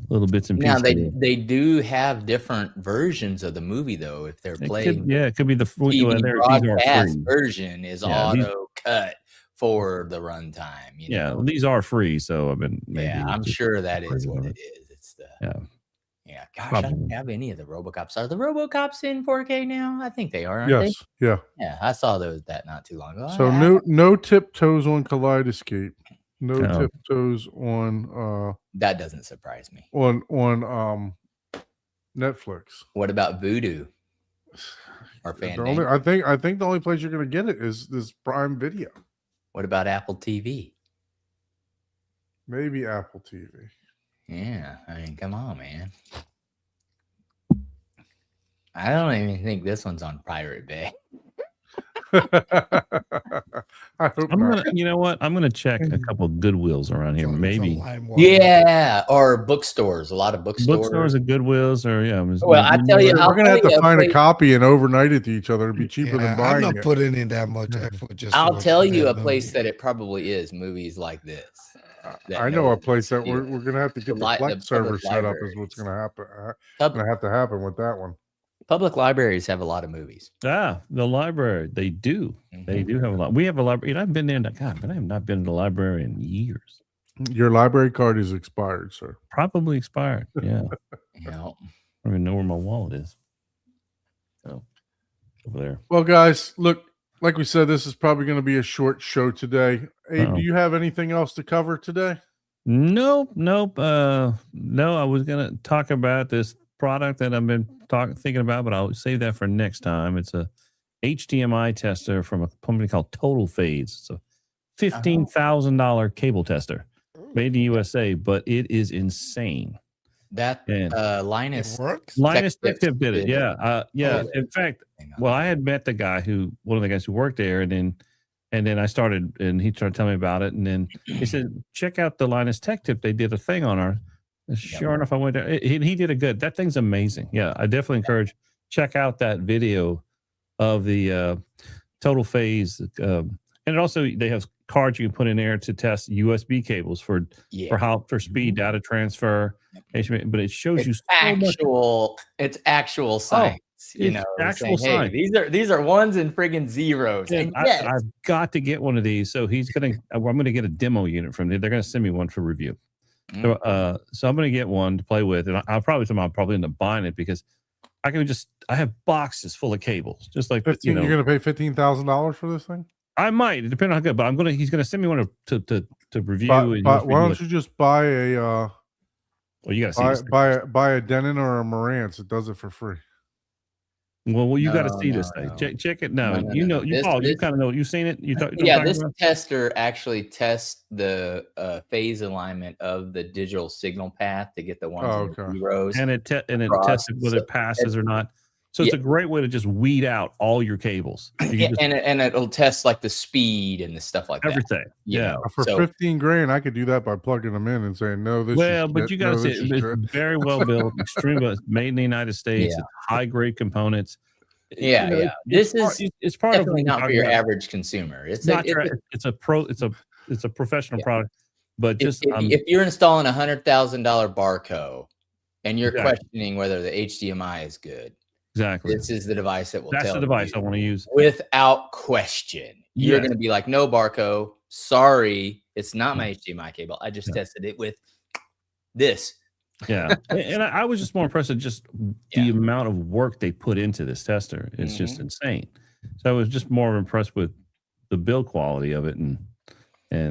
little bits and Now pieces. they do have different versions of the movie though. If they're playing it could be the TV these are broadcast free. version is Yeah, these- auto cut for the runtime. Yeah, these are free, so I've been. Yeah, I'm sure that is what it is. It's the Yeah. Gosh, I don't Probably. have any of the RoboCops. Are the RoboCops in 4K now? I think they are. Aren't Yes. Yeah. they? Yeah, I saw that not too long ago. So no tiptoes on Kaleidoscape. No No. tiptoes on that doesn't surprise me. Netflix. What about Voodoo or The Fandango? only, I think the only place you're gonna get it is this Prime Video. What about Apple TV? Maybe Apple TV. Yeah, I mean, come on, man. I don't even think this one's on Pirate Bay. I hope I'm not. gonna, you know what? I'm gonna check a couple of Goodwills around here. It's on Maybe LimeWire. Yeah, or bookstores. A lot of bookstores. bookstores and Goodwills, or yeah. Well, I tell you, We're gonna have to find a place- copy and overnight it to each other. It'd be cheaper Yeah, than I'm buying not it. putting in that much effort. Just to I'll watch tell you a that place movie. that it probably is. Movies like this. that I know no a place that one's we're gonna have to get the li- the Plex server public set up. Is what's libraries. gonna happen. Pub- Gonna have to happen with that one. public libraries have a lot of movies. the library. They do. They Mhm. do have a lot. We have a library. I've been there. God, but I have not been to the library in years. Your library card is expired, sir. Probably expired. Yeah. You know, I don't even know where my wallet is. So over there. Well, guys, look, like we said, this is probably going to be a short show today. Abe, Uh-oh. do you have anything else to cover today? Nope. No, I was gonna talk about this product that I've been thinking about, but I'll save that for next time. It's a HDMI tester from a company called Total Fades. It's a $15,000 cable tester made in the USA, but it is insane. that And Linus It works. Linus Tech Tech Tip did it. did Yeah. Oh, In fact, thing. well, I had met the guy one of the guys who worked there, and then I started, and he started telling me about it, and then he said, check out the Linus Tech Tip. They did a thing on our. Sure enough, I went there. He did a good. That thing's amazing. Yeah, I definitely encourage check out that video of the Total Phase, and it also they have cards you can put in there to test USB cables for speed data transfer. But it shows you It's so much. actual science. You it's know, actual saying, hey, science. these are ones and friggin' zeros. And And yes, I've got to get one of these. So I'm going to get a demo unit from them. They're going to send me one for review. So I'm going to get one to play with, and I'll probably end up buying it because I have boxes full of cables, just like 15, you're going to pay $15,000 for this thing? I might, it depends on how good, but he's going to send me one to review. But why don't you just buy a well, you got to see this thing. buy a Denon or a Marantz? It does it for free. Well, you got to No, see this no, thing. no. Check it. No, You know, this- Paul, you this- kind of know. You've seen it. this tester actually tests the phase alignment of the digital signal path to get the ones and the okay. zeros. and it across. tests whether it passes or not. So it's a great way to just weed out all your cables. You can Yeah, just- and it'll test like the speed and the stuff like that. everything. you Yeah. know, For so- 15 grand, I could do that by plugging them in and saying, no, this Well, is but shit. you got to No, see this is it's good. very well built, extremely made in the United States. Yeah. It's high grade components. Yeah, yeah. This is it's part of definitely what not we're for your talking about. average consumer. It's Not a, tra- it's a professional Yeah. product, but if, just if you're installing a $100,000 Barco and you're Exactly. questioning whether the HDMI is good, exactly this is the device that will that's tell the device I you want to use. without question. You're Yes. going to be like, no, Barco, sorry, it's not my HDMI cable. I just Yeah. tested it with this. Yeah, and I was just more impressed with just the Yeah. amount of work they put into this tester. It's just insane. So I was just more impressed with the build quality of it and I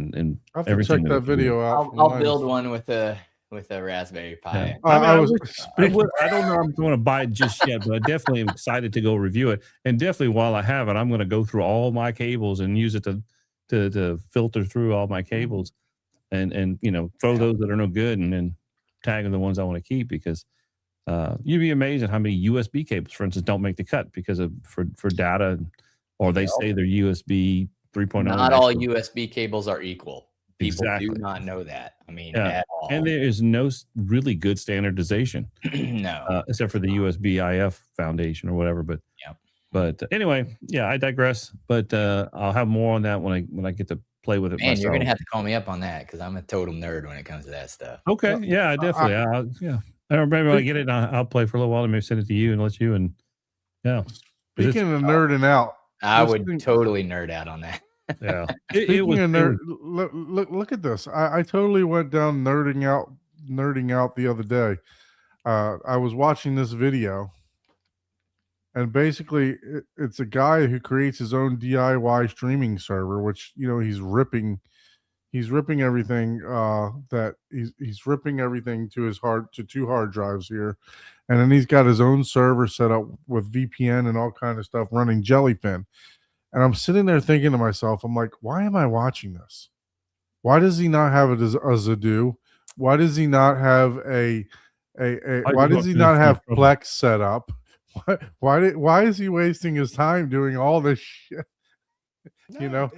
have to everything check that that it can do. video out. I'll build one with a Raspberry Pi. Yeah. I I was don't know. I'm going to buy it just yet, but I definitely am excited to go review it. And definitely, while I have it, I'm going to go through all my cables and use it to filter through all my cables, and throw those that are no good, and then tag the ones I want to keep because you'd be amazed at how many USB cables, for instance, don't make the cut because of for data, or they say they're USB 3.0. Not all USB cables are equal. People Exactly. do not know that. I mean, Yeah. at all. And there is no really good standardization. no. Except for the USB IF Foundation or whatever. But Yep. But anyway, yeah, I digress. But I'll have more on that when I get to play with it. Man, you're gonna myself. have to call me up on that because I'm a total nerd when it comes to that stuff. Okay, yeah, definitely. Yeah, I maybe when I get it, I'll play for a little while and maybe send it to you and let you and yeah. Speaking of nerding out, I This would thing- totally nerd out on that. Yeah, speaking of nerd, look at this. I totally went down nerding out the other day. I was watching this video, and basically it's a guy who creates his own DIY streaming server, which he's ripping everything he's ripping everything to two hard drives here, and then he's got his own server set up with VPN and all kind of stuff running Jellyfin. And I'm sitting there thinking to myself, I'm like, why am I watching this? Why does he not have it as a Zadu? Why does he not have why does he not have Plex set up? Why is he wasting his time doing all this shit? You know,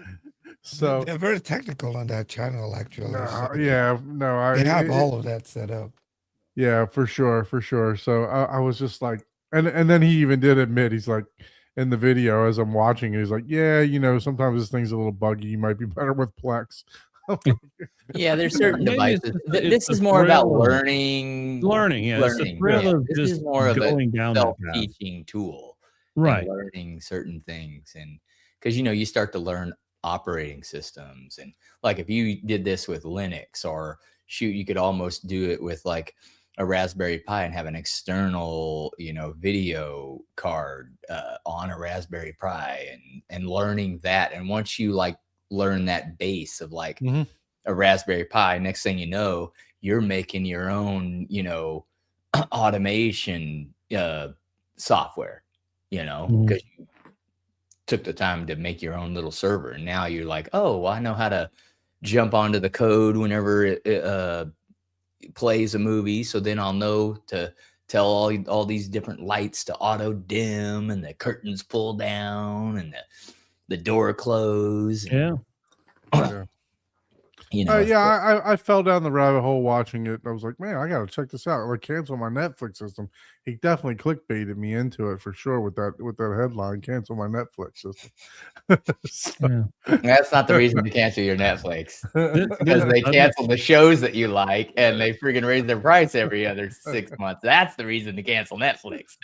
so they're very technical on that channel, actually. So they have all of that set up. Yeah, for sure. So I was just like, and then he even did admit, he's like, in the video as I'm watching it, he's like, yeah, sometimes this thing's a little buggy. You might be better with Plex. Yeah, there's certain Maybe devices. This is more about learning. Yeah, it's the thrill of This just is more of going a down that path. self-teaching tool, Right? and learning certain things, and because you start to learn operating systems, and like if you did this with Linux, or shoot, you could almost do it with like a Raspberry Pi and have an external, video card on a Raspberry Pi, and learning that, and once you like learn that base of like a Raspberry Pi, next thing you know, you're making your own, automation software, because you took the time to make your own little server. And now you're like, oh, well, I know how to jump onto the code whenever it plays a movie. So then I'll know to tell all these different lights to auto dim, and the curtains pull down, and the door close. Yeah. I fell down the rabbit hole watching it. I was like, man, I gotta check this out. Like, cancel my Netflix system. He definitely clickbaited me into it for sure with that headline. Cancel my Netflix system. That's not the reason to cancel your Netflix, because they cancel the shows that you like, and they freaking raise their price every other 6 months. That's the reason to cancel Netflix.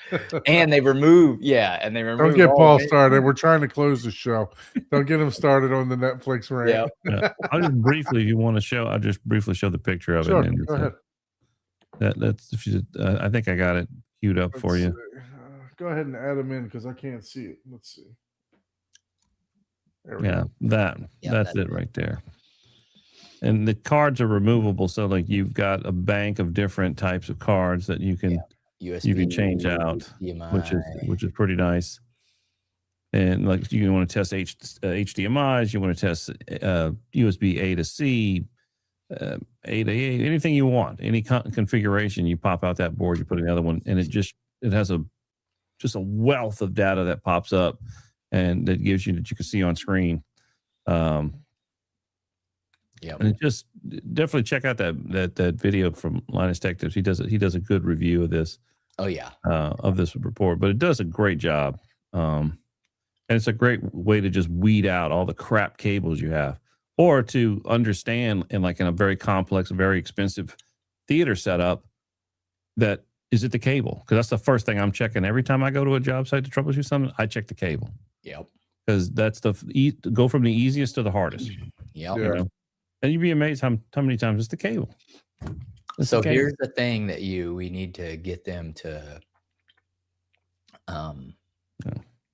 And they remove. Don't get Paul started. We're trying to close the show. Don't get him started on the Netflix rant. Yeah. I'll just briefly, if you want to show, I'll just briefly show the picture of it. And go ahead. That's I think I got it queued up for you. Go ahead and add them in because I can't see it. Let's see. That's it right there. And the cards are removable, so like you've got a bank of different types of cards that you can change out, which is pretty nice. And like you want to test HDMI's, you want to test USB A to C, A to A, anything you want, any configuration. You pop out that board, you put another one, and it has just a wealth of data that pops up, and that gives you that you can see on screen. And it just definitely check out that video from Linus Tech Tips. He does a good review of this. Oh yeah, of this report, but it does a great job. And it's a great way to just weed out all the crap cables you have, or to understand in a very complex, very expensive theater setup, that is it the cable? Because that's the first thing I'm checking every time I go to a job site to troubleshoot something. I check the cable. Yep. Because that's go from the easiest to the hardest. Yep. And you'd be amazed how many times it's the cable. So here's the thing that we need to get them to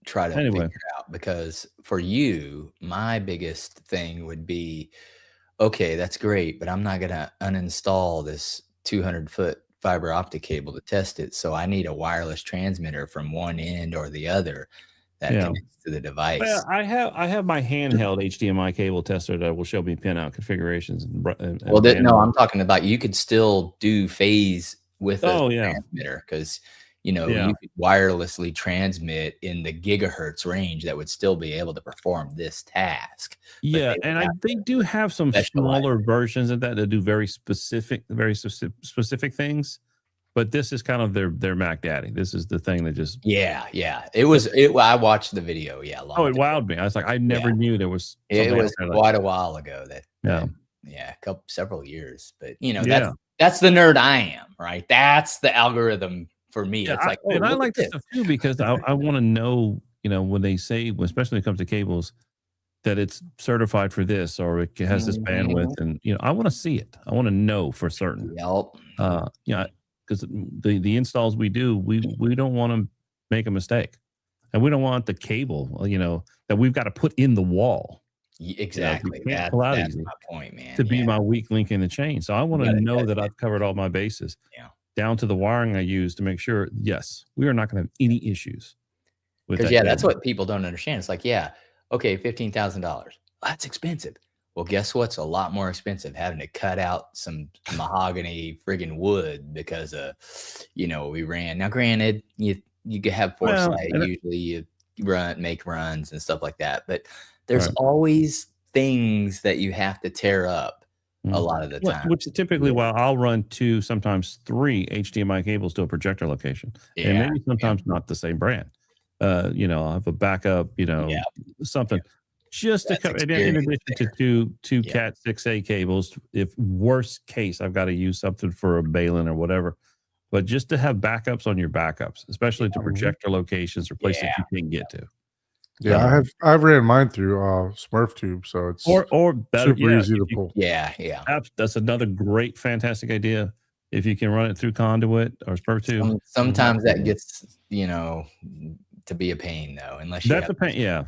try to figure out, because for you, my biggest thing would be, okay, that's great, but I'm not going to uninstall this 200-foot fiber optic cable to test it. So I need a wireless transmitter from one end or the other that connects to the device. Well, I have my handheld HDMI cable tester that will show me pinout configurations. No, I'm talking about you could still do phase with a transmitter, because you could wirelessly transmit in the gigahertz range that would still be able to perform this task. Yeah, and they do have some smaller versions of that do very specific things. But this is kind of their Mac Daddy. This is the thing that just I watched the video. Yeah, it wowed me. I was like, I never knew there was. It was quite a while ago. Several years. But that's the nerd I am, right? That's the algorithm for me. Yeah, it's I like this stuff too, because I want to know, when they say, especially when it comes to cables, that it's certified for this, or it has this bandwidth, and I want to see it. I want to know for certain. Yep. Because the installs we do, we don't want to make a mistake, and we don't want the cable, that we've got to put in the wall. Exactly. That's my point, man. To be my weak link in the chain. So I want to know that I've covered all my bases. Yeah. Down to the wiring I use to make sure, yes, we are not going to have any issues. Because that's what people don't understand. It's like, Okay, $15,000. That's expensive. Well, guess what's a lot more expensive? Having to cut out some mahogany friggin' wood because we ran. Now, granted, you could have Well, foresight. and Usually, you make runs and stuff like that. But there's Right. always things that you have to tear up a lot of the time. Which is typically why I'll run 2, sometimes 3 HDMI cables to a projector location, and Yeah, maybe sometimes not the same brand. I'll have a backup, something just to That's come. In experience addition there. to two Yeah. Cat 6A cables, if worst case I've got to use something for a Balin or whatever, but just to have backups on your backups, especially to projector locations or places you can't get to. Yeah, I've ran mine through Smurf tube, so it's Or better, super easy to if you- pull. Yeah. That's another great, fantastic idea. If you can run it through conduit or Smurf tube, Sometimes that gets to be a pain though, unless you that's a pain. Yeah,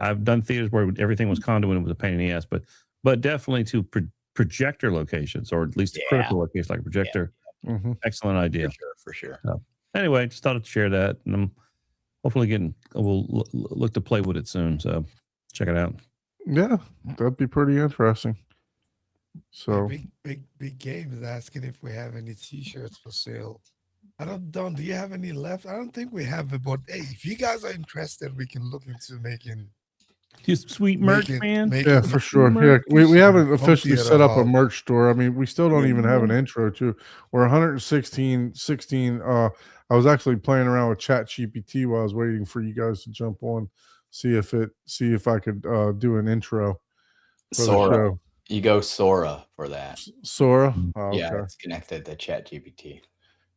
I've done theaters where everything was conduit and it was a pain in the ass, but definitely to projector locations, or at least a critical location like a projector. Mhm. Excellent idea. for sure. Anyway, just thought I'd share that, and I'm hopefully we'll look to play with it soon. So check it out. Yeah, that'd be pretty interesting. So Big Game is asking if we have any T-shirts for sale. I don't. Don, do you have any left? I don't think we have it. But hey, if you guys are interested, we can look into making. Just sweet merch, man. yeah, for sure. Yeah, we haven't officially Theater set up a Hall. merch store. I mean, we still don't even have an Mhm. intro to. We're 116. I was actually playing around with Chat GPT while I was waiting for you guys to jump on, see if I could do an intro for the Sora. show. You go Sora for that. Sora. Oh, Yeah, okay. it's connected to ChatGPT.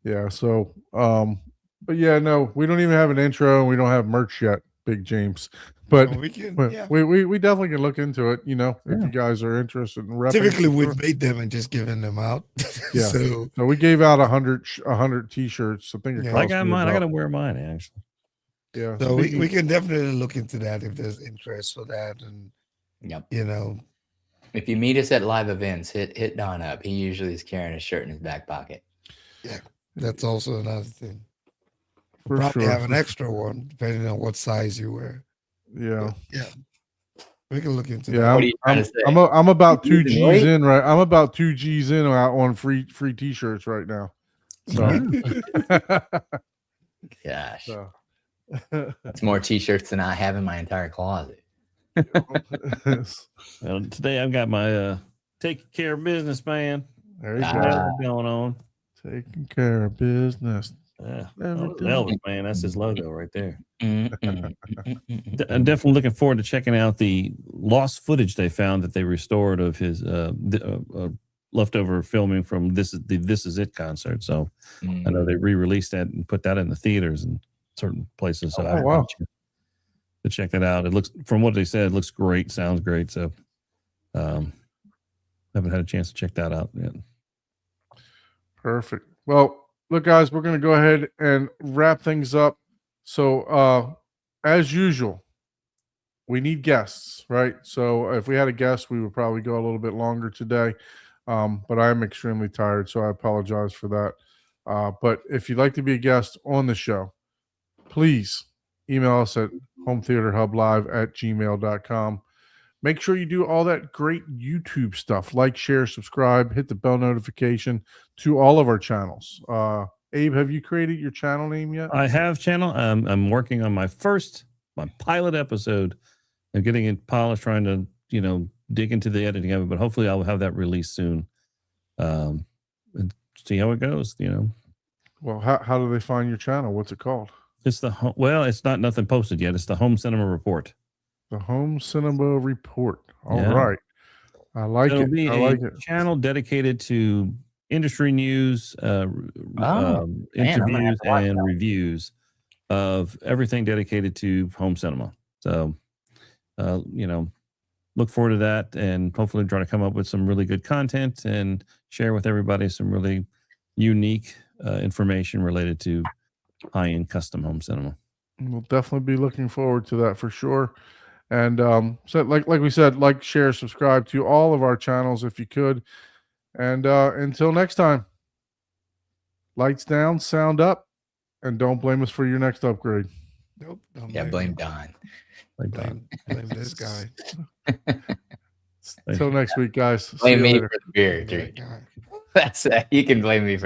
Yeah. So, but yeah, no, we don't even have an intro, and we don't have merch yet, Big James. But we can. But Yeah. we definitely can look into it, if you guys are interested in repping. Typically, for sure. we've made them and just given them out. Yeah. So So we gave out 100 T-shirts. I think it Yeah. I cost got me mine. I got to about- wear mine actually. Yeah. So we speaking- can definitely look into that if there's interest for that, and Yep. If you meet us at live events, hit Don up. He usually is carrying a shirt in his back pocket. that's also another thing. for Probably sure. have an extra one depending on what size you wear. Yeah. Yeah, we can look into Yeah. that. What are you trying to say? I'm about You 2 losing G's weight? in, right? I'm about 2 G's in on free T-shirts right now. So, Gosh, so. that's more T-shirts than I have in my entire closet. Well, today I've got my taking care of business, man. There you Ah. go. Going on. Taking care of business. Elvis, man, that's his logo right there. Mm-mm. I'm definitely looking forward to checking out the lost footage they found that they restored of his leftover filming from This Is It concert. So I know they re-released that and put that in the theaters and certain places. So Oh, I wow. to check that out. It looks, from what they said, it looks great. Sounds great. So haven't had a chance to check that out yet. Perfect. Well, look, guys, we're going to go ahead and wrap things up. So, as usual, we need guests, right? So, if we had a guest, we would probably go a little bit longer today. But I am extremely tired, so I apologize for that. But if you'd like to be a guest on the show, please email us at hometheaterhublive@gmail.com. Make sure you do all that great YouTube stuff, like, share, subscribe, hit the bell notification to all of our channels. Abe, have you created your channel name yet? I have channel. I'm working on my pilot episode. I'm getting it polished, trying to, dig into the editing of it, but hopefully I'll have that released soon. And see how it goes, Well, how do they find your channel? What's it called? It's it's not nothing posted yet. It's the Home Cinema Report. The Home Cinema Report. All right, Yeah. I like It'll it. be I a like it. channel dedicated to industry news, man, I'm gonna have interviews, to watch and that. reviews of everything dedicated to home cinema. So, look forward to that, and hopefully try to come up with some really good content and share with everybody some really unique information related to high-end custom home cinema. We'll definitely be looking forward to that for sure. And so like we said, like, share, subscribe to all of our channels if you could. And until next time, lights down, sound up, and don't blame us for your next upgrade. Nope. Don't Yeah, blame blame me. Don. Like Don. Blame this guy. Till next week, guys. See Blame you me later. for the beer. Blame that guy. That's you can blame me for